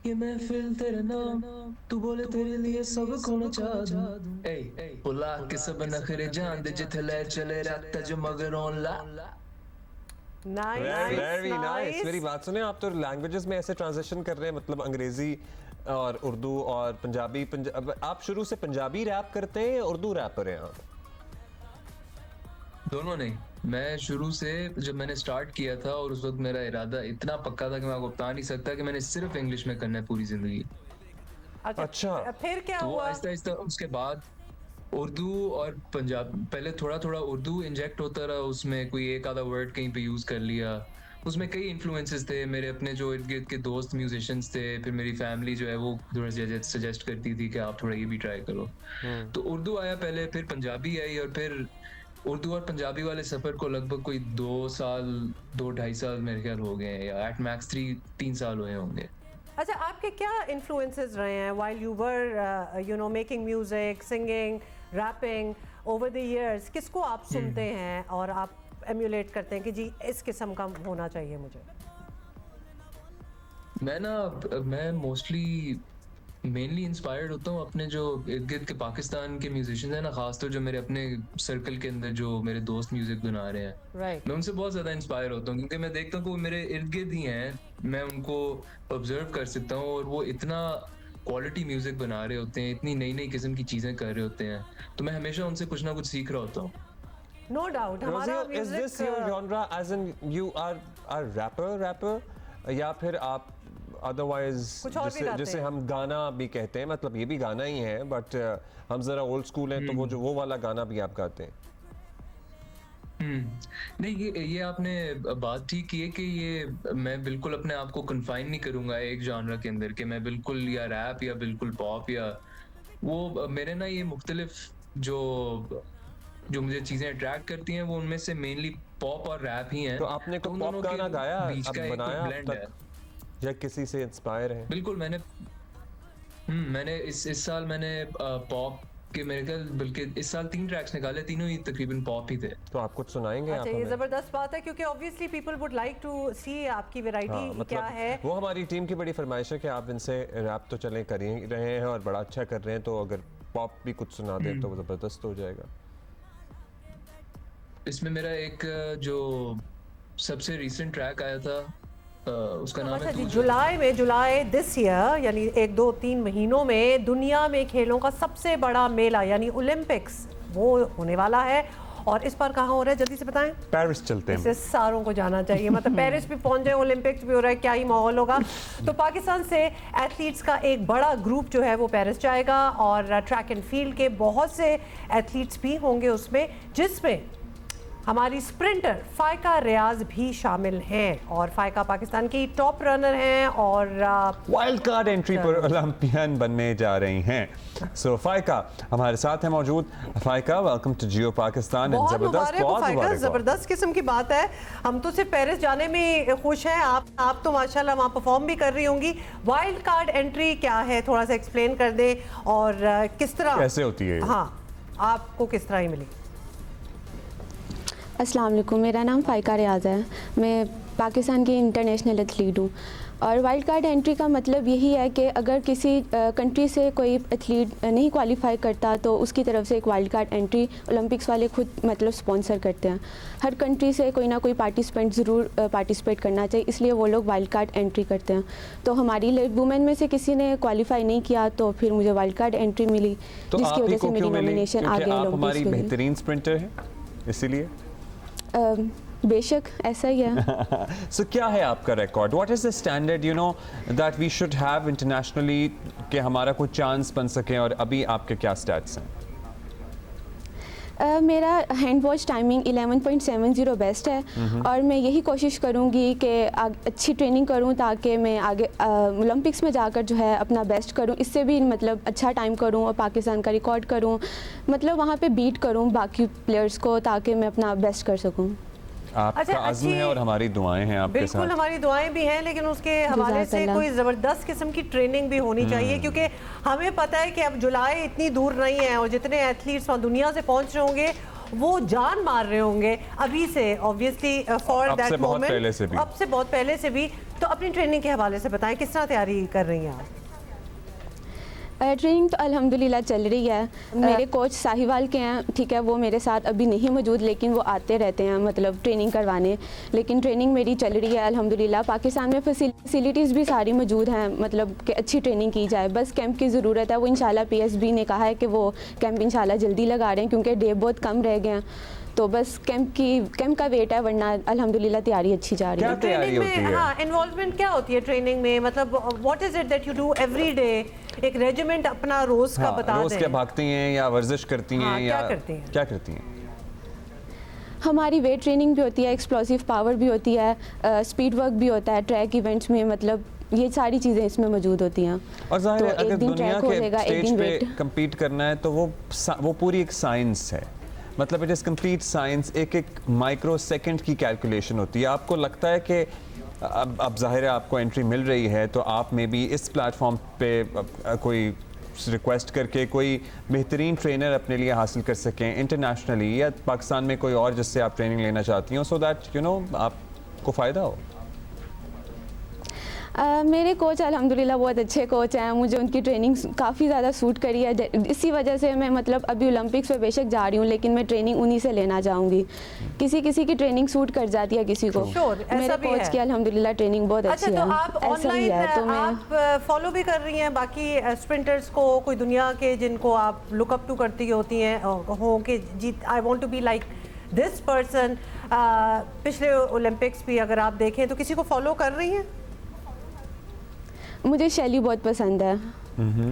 ये महफिल तेरे नाम, तू बोले तेरे लिए सब को नचा दूं। ए बुला के सब नखरे जान दे, जिथे ले चले रात जो मगर ऑन ला। Very nice. मेरी बात सुने, आप तो लैंग्वेजेस में ऐसे ट्रांजिशन कर रहे हैं, मतलब अंग्रेजी और उर्दू और पंजाबी। आप शुरू से पंजाबी रैप करते हैं या उर्दू रैपर हैं आप? दोनों नहीं, मैं शुरू से जब मैंने स्टार्ट किया था, और उस वक्त मेरा इरादा इतना पक्का था कि मैं आपको बता नहीं सकता कि मैंने सिर्फ इंग्लिश में करना है पूरी जिंदगी। अच्छा, फिर क्या तो हुआ? आहिस्ता आहिस्ता उसके बाद उर्दू और पंजाब, पहले थोड़ा थोड़ा उर्दू इंजेक्ट होता रहा उसमें, कोई एक आधा वर्ड कहीं पे यूज कर लिया। उसमें कई इन्फ्लुएंसेस थे, मेरे अपने जो इर्द गिर्द के दोस्त म्यूजिशियंस थे, फिर मेरी फैमिली जो है वो थोड़ा सजेस्ट करती थी कि आप थोड़ा ये भी ट्राई करो। तो उर्दू आया पहले, फिर पंजाबी आई, और फिर उर्दू और पंजाबी वाले सफ़र को लगभग कोई 2-2.5 साल मेरे ख्याल हो गए हैं, या एट मैक्स 3 साल हुए होंगे। अच्छा, आपके क्या इन्फ्लुएंसेस रहे हैं while you were you know making music, singing, rapping over the years? किसको आप सुनते हैं और आप एम्यूलेट करते हैं कि जी इस किस्म का होना चाहिए मुझे? मैं मोस्टली मेनली इंस्पायर्ड होता हूँ अपने जो इर्द गिर्द के पाकिस्तान के म्यूजिशियंस हैं ना, खासतौर जो मेरे अपने सर्कल के अंदर जो मेरे दोस्त म्यूजिक बना रहे हैं, Right. मैं उनसे बहुत ज़्यादा इंस्पायर होता हूँ, क्योंकि मैं देखता हूँ कि वो मेरे इर्द गिर्द ही हैं, मैं उनको ऑब्जर्व कर सकता हूँ, और वो इतना क्वालिटी म्यूजिक बना रहे होते हैं, इतनी नई नई किस्म की चीज़ें कर रहे होते हैं, तो मैं हमेशा उनसे कुछ ना कुछ सीख रहा होता हूँ। नो डाउट हमारा Rosie, is this your genre, as in you are a rapper, या फिर आप अदरवाइज कुछ और भी गाते जिसे हैं? हम गाना भी कहते हैं, मतलब ये भी गाना ही है, बट हम जरा ओल्ड स्कूल हैं, तो वो वाला गाना भी आप गाते हैं? नहीं, ये आपने बात ठीक की है कि ये मैं बिल्कुल अपने आप को कन्फाइन नहीं करूंगा एक जॉनर के अंदर, कि मैं बिल्कुल या रैप या बिल्कुल पॉप, या वो मेरे ना ये मुख्तलिफ जो मुझे चीजें अट्रैक्ट करती हैं, वो उनमें से मेनली पॉप और रैप ही हैं। तो आपने कोई उन पॉप दोनों के गाना गाया बीच अब का एक बनाया अब blend है। तक, या किसी से इंस्पायर है? बिल्कुल, मैंने इस साल मैंने पॉप के, मेरे ख्याल बल्कि इस साल 3 ट्रैक्स निकाले, तीनों ही तकरीबन पॉप ही थे। तो आप कुछ सुनाएंगे? अच्छा, आप ये हमें? जबरदस्त बात है, क्योंकि obviously people would like to see आपकी वैरायटी मतलब क्या है। वो हमारी टीम की बड़ी फरमाइश है कि आप इनसे रैप तो चले कर ही रहे हैं और बड़ा अच्छा कर रहे हैं, तो अगर पॉप भी कुछ सुना दें तो वो ज़बरदस्त हो जाएगा। इसमें मेरा एक जो सबसे रीसेंट ट्रैक आया था, उसका नाम अच्छा है जी, तू जो। जुलाई दिस ईयर, यानी 1-2-3 महीनों में दुनिया में खेलों का सबसे बड़ा मेला यानी ओलंपिक्स वो होने वाला है, और इस बार कहाँ हो रहा है, जल्दी से बताएं। पेरिस चलते हैं। इसे सारों को जाना चाहिए, मतलब पेरिस भी पहुंच जाए, ओलंपिक्स भी हो रहा है, क्या ही माहौल होगा। तो पाकिस्तान से एथलीट्स का एक बड़ा ग्रुप जो है वो पेरिस जाएगा और ट्रैक एंड फील्ड के बहुत से एथलीट्स भी होंगे उसमें, जिसमें हमारी स्प्रिंटर फाइका रियाज भी शामिल हैं और फाइका पाकिस्तान की टॉप रनर हैं और वाइल्ड कार्ड एंट्री पर ओलंपियन बनने जा रही हैं। सो फाइका हमारे साथ है मौजूद। फाइका, वेलकम टू जियो पाकिस्तान। बहुत मुबारक हो फाइका, जबरदस्त किस्म की बात है। हम तो सिर्फ पेरिस जाने में खुश हैं, आप तो माशाल्लाह वहाँ परफॉर्म भी कर रही होंगी। वाइल्ड कार्ड एंट्री क्या है, थोड़ा सा एक्सप्लेन कर दें और किस तरह कैसे होती है? हाँ, आपको किस तरह ही मिली? अस्सलाम वालेकुम, मेरा नाम फ़ाइका रियाज़ है। मैं पाकिस्तान की इंटरनेशनल एथलीट हूँ और वाइल्ड कार्ड एंट्री का मतलब यही है कि अगर किसी कंट्री से कोई एथलीट नहीं क्वालिफाई करता तो उसकी तरफ से एक वाइल्ड कार्ड एंट्री ओलंपिक्स वाले खुद मतलब स्पॉन्सर करते हैं। हर कंट्री से कोई ना कोई पार्टिसिपेंट ज़रूर पार्टिसिपेट करना चाहिए, इसलिए वो लोग वाइल्ड कार्ड एंट्री करते हैं। तो हमारी वुमेन में से किसी ने क्वालिफाई नहीं किया तो फिर मुझे वाइल्ड कार्ड एंट्री मिली, तो जिसकी वजह से मेरी नॉमिनेशन आ गई हमारी ओलंपिक्स। बेहतरीन स्प्रिंटर है इसीलिए बेशक ऐसा ही है। So, क्या है आपका record? What is the standard you know that we should have internationally कि हमारा कोई चांस बन सके, और अभी आपके क्या स्टैट्स हैं? मेरा हैंड वॉच टाइमिंग 11.70 बेस्ट है और मैं यही कोशिश करूँगी कि अच्छी ट्रेनिंग करूँ ताकि मैं आगे ओलंपिक्स में जाकर जो है अपना बेस्ट करूँ, इससे भी मतलब अच्छा टाइम करूँ और पाकिस्तान का रिकॉर्ड करूँ, मतलब वहाँ पे बीट करूँ बाकी प्लेयर्स को ताकि मैं अपना बेस्ट कर सकूँ। आपका आज़्म है और हमारी दुआएं हैं आपके साथ। बिल्कुल, हमारी दुआएं भी हैं, लेकिन उसके हवाले से कोई ज़बरदस्त किस्म की ट्रेनिंग भी होनी चाहिए, क्योंकि हमें पता है कि अब जुलाई इतनी दूर नहीं है और जितने एथलीट्स वहाँ दुनिया से पहुँच रहे होंगे वो जान मार रहे होंगे अभी से, ऑब्वियसली फॉर दैट मोमेंट, अब से बहुत पहले से भी। तो अपनी ट्रेनिंग के हवाले से बताएं, किस तरह तैयारी कर रही हैं आप? ट्रेनिंग तो अल्हम्दुलिल्लाह चल रही है। मेरे कोच साहिवाल के हैं, ठीक है, वो मेरे साथ अभी नहीं मौजूद, लेकिन वो आते रहते हैं मतलब ट्रेनिंग करवाने, लेकिन ट्रेनिंग मेरी चल रही है अल्हम्दुलिल्लाह। पाकिस्तान में फैसिलिटीज़ भी सारी मौजूद हैं, मतलब कि अच्छी ट्रेनिंग की जाए, बस कैंप की ज़रूरत है। वो इंशाल्लाह PSB ने कहा है कि वो कैंप इंशाल्लाह जल्दी लगा रहे हैं क्योंकि डे बहुत कम रह गए हैं, तो बस कैंप का वेट है, वरना अल्हम्दुलिल्लाह तैयारी अच्छी जा रही है। तैयारी होती है? हाँ, इन्वॉल्वमेंट क्या होती है ट्रेनिंग में, मतलब what is it that you do every day? एक रेजिमेंट अपना रोज का बता दें। रोज क्या भागती हैं या वर्जिश करती हैं या क्या करती हैं? हमारी वेट ट्रेनिंग भी होती है, एक्सप्लोसिव पावर भी होती है, स्पीड वर्क भी होता है ट्रैक इवेंट्स में, मतलब ये सारी चीज़ें इसमें मौजूद होती हैं। और ज़ाहिर तो है अगर दुनिया के स्टेज पे वेट कम्पीट करना है तो वो पूरी एक साइंस है, मतलब इट इज़ कंप्लीट साइंस। एक एक माइक्रो सेकंड की कैलकुलेशन होती है। आपको लगता है कि अब जाहिर है आपको एंट्री मिल रही है तो आप में भी इस प्लेटफॉर्म पे कोई रिक्वेस्ट करके कोई बेहतरीन ट्रेनर अपने लिए हासिल कर सकें इंटरनेशनली या पाकिस्तान में कोई और जिससे आप ट्रेनिंग लेना चाहती हो, सो दैट यू नो आपको फ़ायदा हो? मेरे कोच अल्हम्दुलिल्लाह बहुत अच्छे कोच हैं, मुझे उनकी ट्रेनिंग काफ़ी ज़्यादा सूट करी है, इसी वजह से मैं मतलब अभी ओलंपिक्स में बेशक जा रही हूँ लेकिन मैं ट्रेनिंग उन्हीं से लेना चाहूँगी। किसी किसी की ट्रेनिंग सूट कर जाती है किसी को, मेरे कोच की अल्हम्दुलिल्लाह ट्रेनिंग बहुत अच्छी है। तो आप ऑनलाइन आप फॉलो भी कर रही हैं बाकी स्प्रिंटर्स को, कोई दुनिया के जिनको आप लुकअप टू करती होती हैं हो कि जी I want to be like this person? पिछले ओलंपिक्स भी अगर आप देखें तो किसी को फॉलो कर रही हैं? मुझे शैली बहुत पसंद है।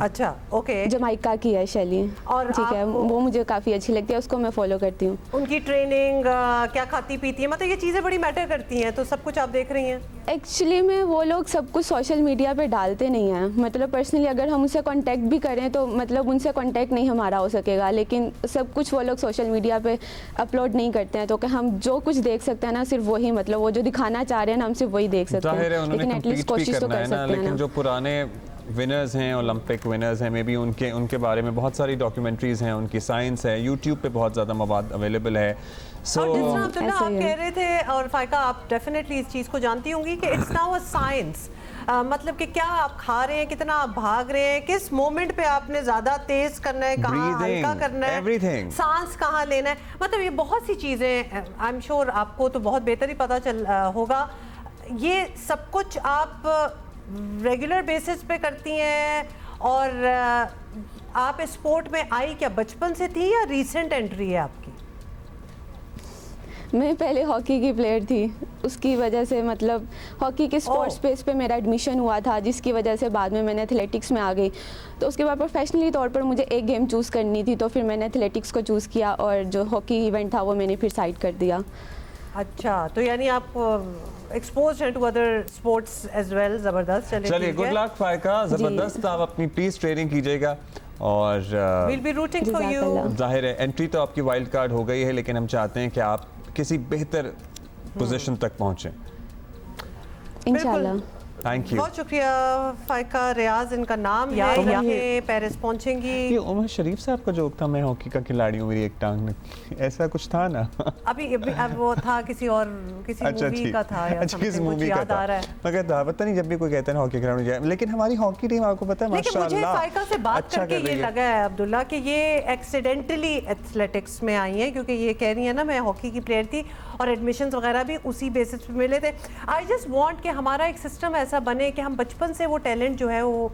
अच्छा, ओके। जमाइका की है शैली, और ठीक है, वो मुझे काफ़ी अच्छी लगती है, उसको मैं फॉलो करती हूँ। उनकी ट्रेनिंग क्या खाती पीती है, मतलब ये चीज़ें बड़ी मैटर करती हैं, तो सब कुछ आप देख रही हैं? एक्चुअली में वो लोग सब कुछ सोशल मीडिया पे डालते नहीं हैं, मतलब पर्सनली अगर हम उनसे कांटेक्ट भी करें तो मतलब उनसे कांटेक्ट नहीं हमारा हो सकेगा, लेकिन सब कुछ वो लोग सोशल मीडिया पे अपलोड नहीं करते हैं, तो कि हम जो कुछ देख सकते हैं ना सिर्फ वही, मतलब वो जो दिखाना चाह रहे हैं ना हम सिर्फ वही देख सकते हैं, लेकिन एटलीस्ट कोशिश तो कर सकते हैं। लेकिन जो पुराने विनर्स हैं, ओलंपिक विनर्स हैं, मे बी उनके बारे में बहुत सारी डॉक्यूमेंट्रीज हैं, उनकी साइंस है, यूट्यूब पे बहुत ज़्यादा मवाद अवेलेबल है। और जिस तरह आप कह रहे थे, और फाइका आप डेफिनेटली इस चीज़ को जानती होंगी कि इट्स नाउ अ साइंस, मतलब कि क्या आप खा रहे हैं, कितना आप भाग रहे हैं, किस मोमेंट पे आपने ज़्यादा तेज करना है, कहाँ हल्का करना है, सांस कहाँ लेना है, मतलब ये बहुत सी चीज़ें आई एम श्योर आपको तो बहुत बेहतर ही पता चल होगा। ये सब कुछ आप रेगुलर बेसिस पे करती हैं, और आप इस स्पोर्ट में आई क्या बचपन से थी या रीसेंट एंट्री है आपकी? मैं पहले हॉकी की प्लेयर थी, उसकी वजह से मतलब हॉकी के स्पोर्ट्स स्पेस पे मेरा एडमिशन हुआ था, जिसकी वजह से बाद में मैंने एथलेटिक्स में आ गई। तो उसके बाद प्रोफेशनली तौर पर मुझे एक गेम चूज़ करनी थी, तो फिर मैंने एथलेटिक्स को चूज़ किया और जो हॉकी इवेंट था वो मैंने फिर साइड कर दिया। अच्छा, तो यानी आप एक्सपोज्ड हैं to other sports as well. ज़बरदस्त। चलिए, गुड लक फाइका, ज़बरदस्त। आप अपनी पीस ट्रेनिंग कीजिएगा और will be rooting for you. जाहिर है एंट्री तो आपकी वाइल्ड कार्ड हो गई है, लेकिन हम चाहते हैं कि आप किसी बेहतर पोजीशन तक पहुंचे इंशाल्लाह। Thank you. बहुत शुक्रिया फाइका। रियाज इनका नाम है, ये पेरिस पहुंचेंगी। ये उमर शरीफ साहब का जोक था, मैं हॉकी का खिलाड़ी हूँ मेरी एक टांग में, ऐसा कुछ था ना? अभी अब वो था किसी मूवी का था या अच्छा, किस मूवी का याद आ रहा है। मगर था पता नहीं, जब भी कोई कहता है ना हॉकी खिलाड़ी जाए, लेकिन हमारी हॉकी टीम आपको पता है लेकिन मुझे माशाल्लाह फाइका से बात करके ये लगा है अब्दुल्ला कि ये एक्सीडेंटली एथलेटिक्स में आई हैं, क्योंकि ये कह रही है ना मैं हॉकी की प्लेयर थी और एडमिशंस वगैरह भी उसी बेसिस पे मिले थे। आई जस्ट वांट कि हमारा एक सिस्टम ऐसा बने कि हम बचपन से वो टैलेंट जो है वो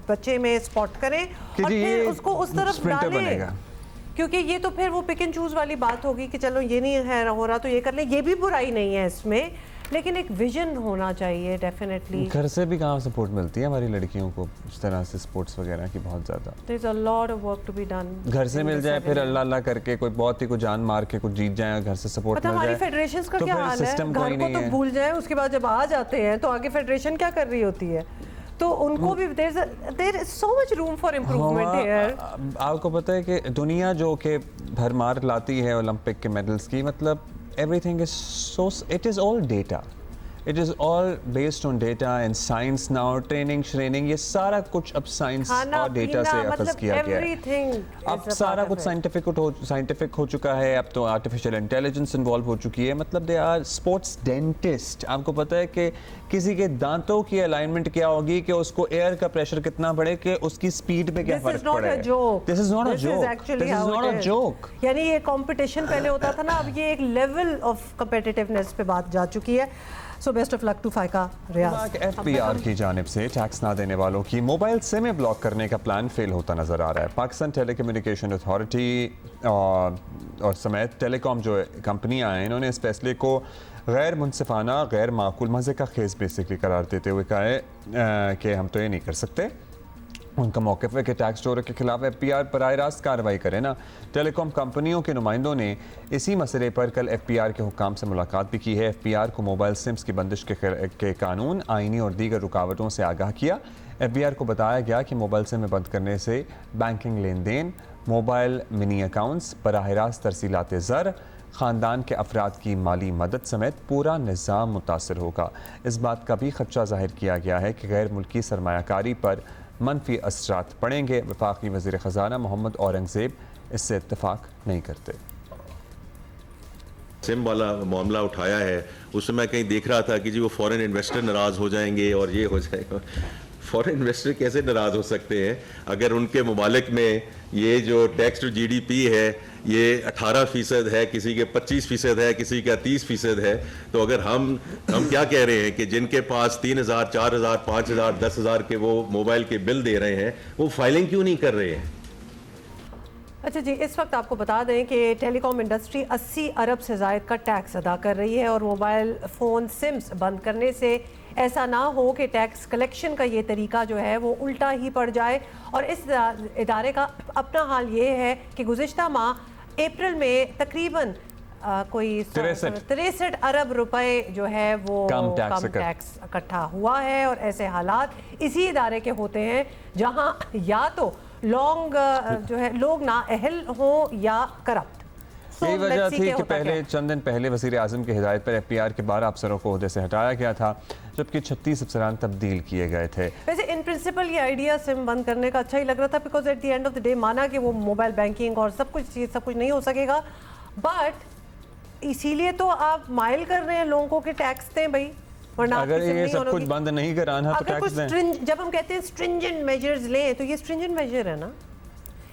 बच्चे में स्पॉट करें और फिर उसको उस तरफ डालें, क्योंकि ये तो फिर वो पिक एंड चूज वाली बात होगी कि चलो ये नहीं है हो रहा तो ये कर लें। ये भी बुराई नहीं है इसमें, लेकिन एक विजन होना चाहिए डेफिनेटली। घर से भी कहाँ सपोर्ट मिलती है हमारी लड़कियों को इस तरह से स्पोर्ट्स वगैरह की, बहुत ज़्यादा। There is a lot of work to be done. घर से मिल जाए, फिर अल्लाह अल्लाह करके कोई बहुत ही कोई जान मार के कुछ जीत जाए, घर से सपोर्ट मिल जाए। हमारी फेडरेशंस का तो क्या हाल है? घर को तो भूल जाए, उसके बाद जब आ जाते हैं तो आगे फेडरेशन क्या कर रही होती है, तो उनको भी there is so much room for improvement here. आपको पता है कि दुनिया जो कि भरमार लाती है ओलंपिक के मेडल्स की, मतलब everything is so, it is all data, it is all based on data and science now, training श्रेनिंग, ये सारा कुछ अब साइंस और डेटा से अखज़ किया गया है। अब सारा कुछ साइंटिफिक हो चुका है, अब तो आर्टिफिशियल इंटेलिजेंस इन्वॉल्व हो चुकी है। मतलब दे आर स्पोर्ट्स डेंटिस्ट। आपको पता है कि किसी के दांतों की अलाइनमेंट क्या होगी, कि उसको एयर का प्रेशर कितना बढ़े, कि उसकी स्पीड पे क्या फर्क पड़े। This is not a joke, this is not a joke. यानी ये कंपटीशन पहले होता था ना, अब ये एक लेवल ऑफ कॉम्पिटिटिवनेस पे बात जा चुकी है। So best of luck to फाइका। रियाज, एफबीआर की जानिब से टैक्स ना देने वालों की मोबाइल सिम ब्लॉक करने का प्लान फेल होता नजर आ रहा है। पाकिस्तान टेलीकम्युनिकेशन अथॉरिटी और समेत टेलीकॉम जो कंपनियां हैं, इन्होंने इस फैसले को गैर मुनसिफाना, गैर माकूल, मज़े का खेस बेसिकली करार देते हुए कहा है कि हम तो ये नहीं कर सकते। उनका मौक़िफ़ है कि टैक्स चोरों के खिलाफ एफबीआर बराह रास्त कार्रवाई करे ना। टेलीकॉम कंपनियों के नुमाइंदों ने इसी मसले पर कल एफबीआर के हुक्काम से मुलाकात भी की है। एफबीआर को मोबाइल सिम्स की बंदिश के कानून, आइनी और दीगर रुकावटों से आगाह किया। एफबीआर को बताया गया कि मोबाइल सिम बंद करने से बैंकिंग लेन देन, मोबाइल मिनी अकाउंट्स, बराह रास्त तरसीलात ज़र, ख़ानदान के अफराद की माली मदद समेत पूरा निज़ाम मुतासर होगा। इस बात का भी खदशा ज़ाहिर किया गया है कि गैर मुल्की सरमायाकारी पर मनफी असरात पड़ेंगे। वफाकी वज़ीर ख़ज़ाना मोहम्मद औरंगज़ेब इससे इत्तफ़ाक नहीं करते। सिम वाला मामला उठाया है, उसमें मैं कहीं देख रहा था कि जी वो फॉरेन इन्वेस्टर नाराज़ हो जाएंगे और ये हो जाएगा। फॉरेन इन्वेस्टर कैसे नाराज़ हो सकते हैं अगर उनके ममालिक में ये जो टैक्स टू जीडीपी है ये 18% है, किसी के 25% है, किसी का 30% है। तो अगर हम क्या कह रहे हैं कि जिनके पास 3,000, 4,000, 5,000, 10,000 के वो मोबाइल के बिल दे रहे हैं, वो फाइलिंग क्यों नहीं कर रहे हैं? अच्छा जी, इस वक्त आपको बता दें कि टेलीकॉम इंडस्ट्री 80 अरब से ज़ायद का टैक्स अदा कर रही है और मोबाइल फ़ोन सिम्स बंद करने से ऐसा ना हो कि टैक्स कलेक्शन का ये तरीका जो है वो उल्टा ही पड़ जाए। और इस इदारे का अपना हाल ये है कि गुज़िश्ता माह अप्रैल में तकरीबन कोई 63 अरब रुपए जो है वो कम टैक्स इकट्ठा हुआ है। और ऐसे हालात इसी इदारे के होते हैं जहां या तो जो है लोग नाअहल हो या करप्ट। यही वजह थी कि पहले चंद दिन पहले वज़ीर आज़म की हिदायत पर एफबीआर के 12 अफसरों को ओहदे से हटाया गया था, जबकि 36 अफसरान तब्दील किए गए थे। वैसे इन प्रिंसिपल ये आइडिया सिम बंद करने का अच्छा ही लग रहा था, because at the end of the day माना कि वो मोबाइल बैंकिंग और सब कुछ नहीं हो सकेगा, बट इसीलिए तो आप माइल कर रहे हैं लोगों के टैक्स दें भाई, वरना अगर ये सब कुछ बंद नहीं कराना तो टैक्स दें। जब हम कहते हैं स्ट्रिंजेंट मेजर्स लें तो ये स्ट्रिंजेंट मेजर है ना।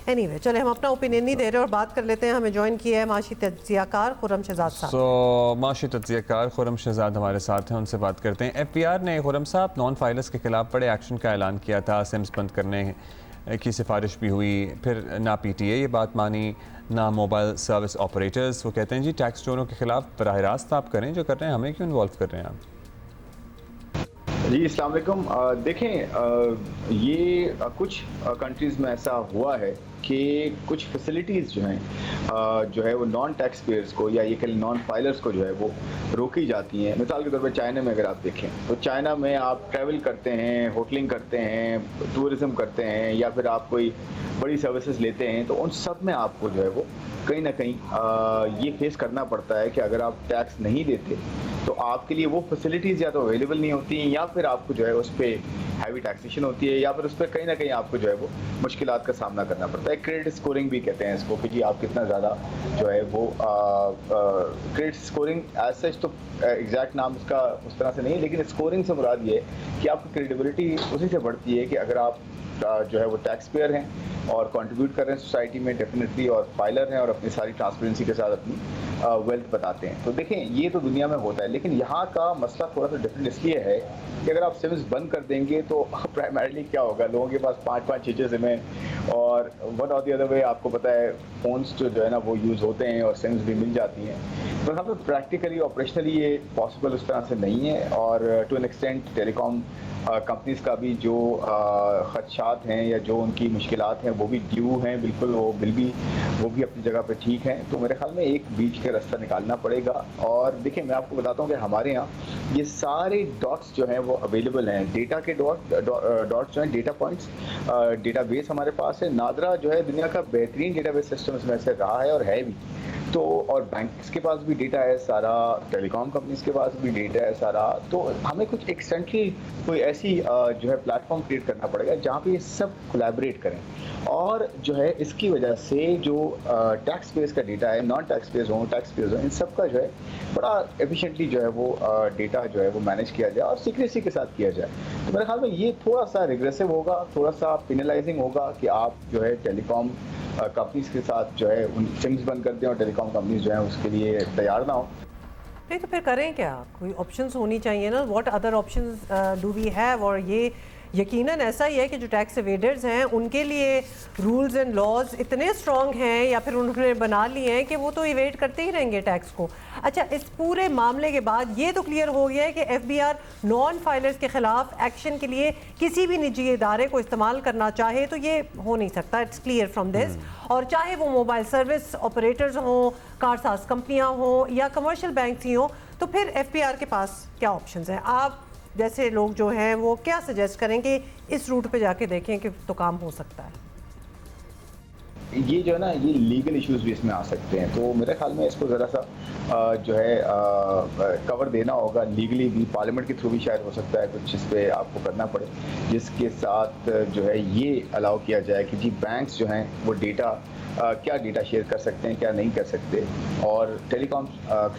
एनीवे, चले हम अपना ओपिनियन नहीं दे रहे और बात कर लेते हैं। हमें ज्वाइन किया है माशी तज्जियाकार खुर्रम शहजाद साहब। माशी तज्जियाकार खुर्रम शहजाद हमारे साथ हैं, उनसे बात करते हैं। एफबीआर ने खुर्रम साहब नॉन फाइलर्स के खिलाफ बड़े एक्शन का ऐलान किया था, सिम्स बंद करने की सिफारिश भी हुई, फिर ना पीटीए ये बात मानी ना मोबाइल सर्विस ऑपरेटर्स। वो कहते हैं जी टैक्स चोरों के खिलाफ बराह रास्त आप करें, जो कर रहे हैं हमें क्यों इन्वॉल्व कर रहे हैं आप? जी अस्सलाम वालेकुम। देखें ये कुछ कंट्रीज़ में ऐसा हुआ है कि कुछ फैसिलिटीज़ जो है वो नॉन टैक्स पेयर्स को या ये कल नॉन फाइलर्स को जो है वो रोकी जाती हैं। मिसाल के तौर पर चाइना में अगर आप देखें तो चाइना में आप ट्रैवल करते हैं, होटलिंग करते हैं, टूरिज़म करते हैं या फिर आप कोई बड़ी सर्विसेज लेते हैं तो उन सब में आपको जो है वो कहीं ना कहीं ये फेस करना पड़ता है कि अगर आप टैक्स नहीं देते तो आपके लिए वो फैसिलिटीज़ या तो अवेलेबल नहीं होती या फिर आपको जो है उस पर हैवी टैक्सेशन होती है या फिर उस पर कहीं ना कहीं आपको जो है वो मुश्किलात का सामना करना पड़ता है। क्रेडिट स्कोरिंग भी कहते हैं इसको कि जी आप कितना ज़्यादा जो है वो क्रेडिट स्कोरिंग एज सच तो एग्जैक्ट नाम इसका उस तरह से नहीं है, लेकिन स्कोरिंग से मुराद ये है कि आपकी क्रेडिबिलिटी उसी से बढ़ती है कि अगर आप जो है वो टैक्स पेयर हैं और कंट्रीब्यूट कर रहे हैं सोसाइटी में डेफिनेटली और फाइलर हैं और अपनी सारी ट्रांसपेरेंसी के साथ अपनी वेल्थ बताते हैं। तो देखें ये तो दुनिया में होता है, लेकिन यहाँ का मसला थोड़ा सा डिफरेंट इसलिए है कि अगर आप सिम्स बंद कर देंगे तो प्राइमरीली क्या होगा, लोगों के पास 5-5 6 सिम हैं और वन और द अदर वे आपको पता है फ़ोन्स जो है ना वो यूज़ होते हैं और सिम्स भी मिल जाती हैं। तो यहाँ पर प्रैक्टिकली ऑपरेशनली ये पॉसिबल उस तरह से नहीं है और to an extent telecom companies का भी जो खदशात हैं या जो उनकी मुश्किलात हैं वो भी ड्यू हैं, बिल्कुल वो भी अपनी जगह पे ठीक हैं। तो मेरे ख्याल में एक बीच का रास्ता निकालना पड़ेगा। और देखिए मैं आपको बताता हूँ कि हमारे यहाँ ये सारे डॉट्स जो हैं वो अवेलेबल हैं, डेटा के डॉट्स जो हैं, डेटा पॉइंट्स, डेटाबेस हमारे पास है। नादरा जो है दुनिया का बेहतरीन डेटाबेस सिस्टम इसमें से रहा है और है भी। तो और बैंक्स के पास भी डेटा है सारा, टेलीकॉम कंपनीज के पास भी डेटा है सारा। तो हमें कुछ एक सेंट्रल कोई ऐसी जो है प्लेटफॉर्म क्रिएट करना पड़ेगा जहाँ पे ये सब कोलैबोरेट करें और जो है इसकी वजह से जो टैक्स पेयर्स का डेटा है, नॉन टैक्स पेयर्स हों, टैक्स पेयर्स हों, इन सब का जो है बड़ा एफिशिएंटली जो है वो डेटा जो है वो मैनेज किया जाए और सीक्रेसी के साथ किया जाए। तो मेरे ख्याल में ये थोड़ा सा रिग्रेसिव होगा, थोड़ा सा पेनलाइजिंग होगा कि आप जो है टेलीकॉम कंपनीज के साथ जो है उन सिम्स बंद कर दें और टेलीकॉम कंपनीज जो है उसके लिए तैयार ना हो। नहीं तो फिर करें क्या, कोई ऑप्शंस होनी चाहिए ना। What other options do we have? और ये यकीनन ऐसा ही है कि जो टैक्स एवेडर्स हैं उनके लिए रूल्स एंड लॉज इतने स्ट्रॉन्ग हैं या फिर उन्होंने बना लिए हैं कि वो तो इवेट करते ही रहेंगे टैक्स को। अच्छा, इस पूरे मामले के बाद ये तो क्लियर हो गया है कि एफबीआर नॉन फाइलर्स के खिलाफ एक्शन के लिए किसी भी निजी इदारे को इस्तेमाल करना चाहे तो ये हो नहीं सकता, इट्स क्लियर फ्रॉम दिस। और चाहे वो मोबाइल सर्विस ऑपरेटर्स हों, कारसाज कंपनियाँ हों या कमर्शियल बैंक ही हों, तो फिर एफबीआर के पास क्या ऑप्शंस हैं? आप जैसे लोग जो हैं वो क्या सजेस्ट करेंगे इस रूट पे जाके देखें कि तो काम हो सकता है? ये जो है ना ये लीगल इश्यूज भी इसमें आ सकते हैं, तो मेरे ख्याल में इसको ज़रा सा जो है कवर देना होगा लीगली भी। पार्लियामेंट के थ्रू भी शायद हो सकता है कुछ इस पर आपको करना पड़े, जिसके साथ जो है ये अलाउ किया जाए कि जी बैंक्स जो हैं वो डेटा क्या डेटा शेयर कर सकते हैं, क्या नहीं कर सकते, और टेलीकॉम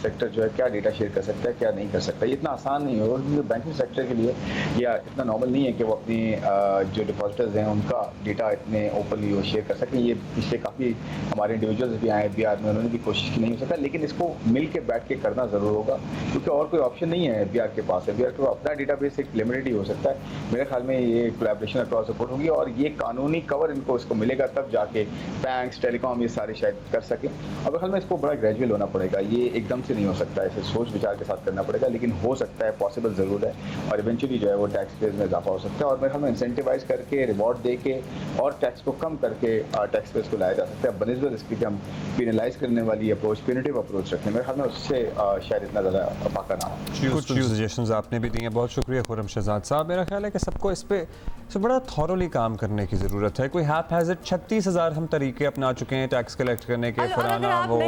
सेक्टर जो है क्या डेटा शेयर कर सकता है, क्या नहीं कर सकता। ये इतना आसान नहीं होगा क्योंकि बैंकिंग सेक्टर के लिए या इतना नॉर्मल नहीं है कि वो अपनी जो डिपॉजिटर्स हैं उनका डेटा इतने ओपनली वो शेयर कर सकें। ये पिछले काफ़ी हमारे इंडिविजुअल्स भी आए एफबीआर में, उन्होंने भी कोशिश की, नहीं हो सकता। लेकिन इसको मिल के बैठ के करना ज़रूर होगा क्योंकि और कोई ऑप्शन नहीं है एफबीआर के पास। एफबीआर को अपना डेटाबेस एक लिमिटेड ही हो सकता है। मेरे ख्याल में ये कोलैबोरेशन अक्रॉस सपोर्ट होगी और ये कानूनी कवर इनको इसको मिलेगा, तब जाके बैंक्स, टेलीकॉम ये सारे शायद कर सकें। अब ख्याल में इसको बड़ा ग्रेजुअल होना पड़ेगा, ये एकदम से नहीं हो सकता, इसे सोच विचार के साथ करना पड़ेगा। लेकिन हो सकता है, पॉसिबल ज़रूर है और इवेंचुअली जो है वो टैक्स पेयर्स में इजाफा हो सकता है। और मेरे ख्याल में इंसेंटिवाइज करके, रिवॉर्ड दे के और टैक्स को कम करके टैक्स पेयर्स को लाया जा सकता है बनिस्बत इसकी कि हम पेनलाइज करने वाली अप्रोच, पेनिटिव अप्रोच रखें। मेरे ख्याल में उससे शायद इतना ज़्यादा फाका ना हो। कुछ सजेशंस आपने भी दी हैं, बहुत शुक्रिया खुर्रम शहजाद साहब। मेरा ख्याल है कि सबको इस पे बड़ा थॉरोली काम करने की ज़रूरत है। कोई हैज़र्ड 36,000 हम तरीके अपना चुके हैं टैक्स कलेक्ट करने के, फलाना वो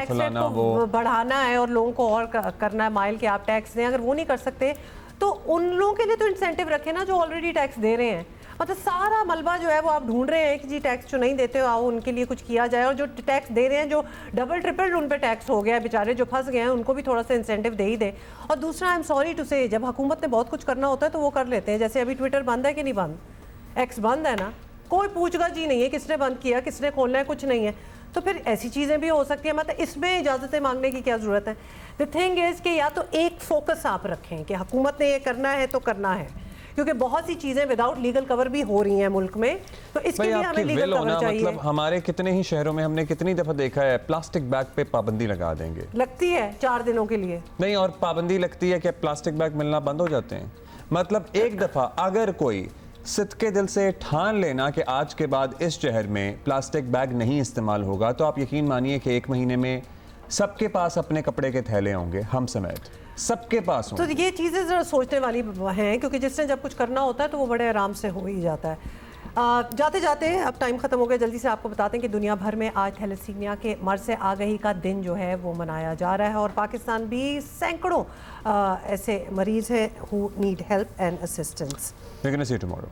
फलाना वो बढ़ाना है और लोगों को और करना है माइल के आप टैक्स दें। अगर वो नहीं कर सकते तो उन लोगों के लिए तो इंसेंटिव रखें ना जो ऑलरेडी टैक्स दे रहे हैं। मतलब सारा मलबा जो है वो आप ढूंढ रहे हैं कि जी टैक्स जो नहीं देते हो आओ उनके लिए कुछ किया जाए, और जो टैक्स दे रहे हैं, जो डबल ट्रिपल उन पे टैक्स हो गया है, बेचारे जो फंस गए हैं, उनको भी थोड़ा सा इंसेंटिव दे ही दे। और दूसरा, आई एम सॉरी टू से, जब हुकूमत ने बहुत कुछ करना होता है तो वो कर लेते हैं। जैसे अभी ट्विटर बंद है कि नहीं बंद, एक्स बंद है ना, कोई पूछगछ ही नहीं है किसने बंद किया, किसने खोलना है, कुछ नहीं है। तो फिर ऐसी चीज़ें भी हो सकती हैं, मतलब इसमें इजाज़तें मांगने की क्या ज़रूरत है। द थिंग इज़ कि या तो एक फोकस आप रखें कि हुकूमत ने ये करना है तो करना है, क्योंकि बहुत सी चीज़ें विदाउट लीगल कवर भी हो रही हैं मुल्क में, तो इसके लिए हमें लीगल कवर चाहिए। मतलब हमारे कितने ही शहरों में हमने कितनी दफ़ा देखा है प्लास्टिक बैग पे पाबंदी लगा देंगे, लगती है 4 दिनों के लिए नहीं, और पाबंदी लगती है कि प्लास्टिक बैग मिलना बंद हो जाते हैं। मतलब एक दफ़ा अगर कोई सिद्के दिल से ठान लेना कि आज के बाद इस शहर में प्लास्टिक बैग नहीं इस्तेमाल होगा, तो आप यकीन मानिए कि 1 महीने में सबके पास अपने कपड़े के थैले होंगे, हम समेत सबके पास तो होंगे। ये चीज़ें ज़रा सोचने वाली हैं, क्योंकि जिसने जब कुछ करना होता है तो वो बड़े आराम से हो ही जाता है। जाते जाते अब टाइम ख़त्म हो गया, जल्दी से आपको बताते हैं कि दुनिया भर में आज थैलेसीमिया के मर्ज से आगाही का दिन जो है वो मनाया जा रहा है, और पाकिस्तान भी सैकड़ों ऐसे मरीज़ हैं who need help and assistance. We're going to see you tomorrow.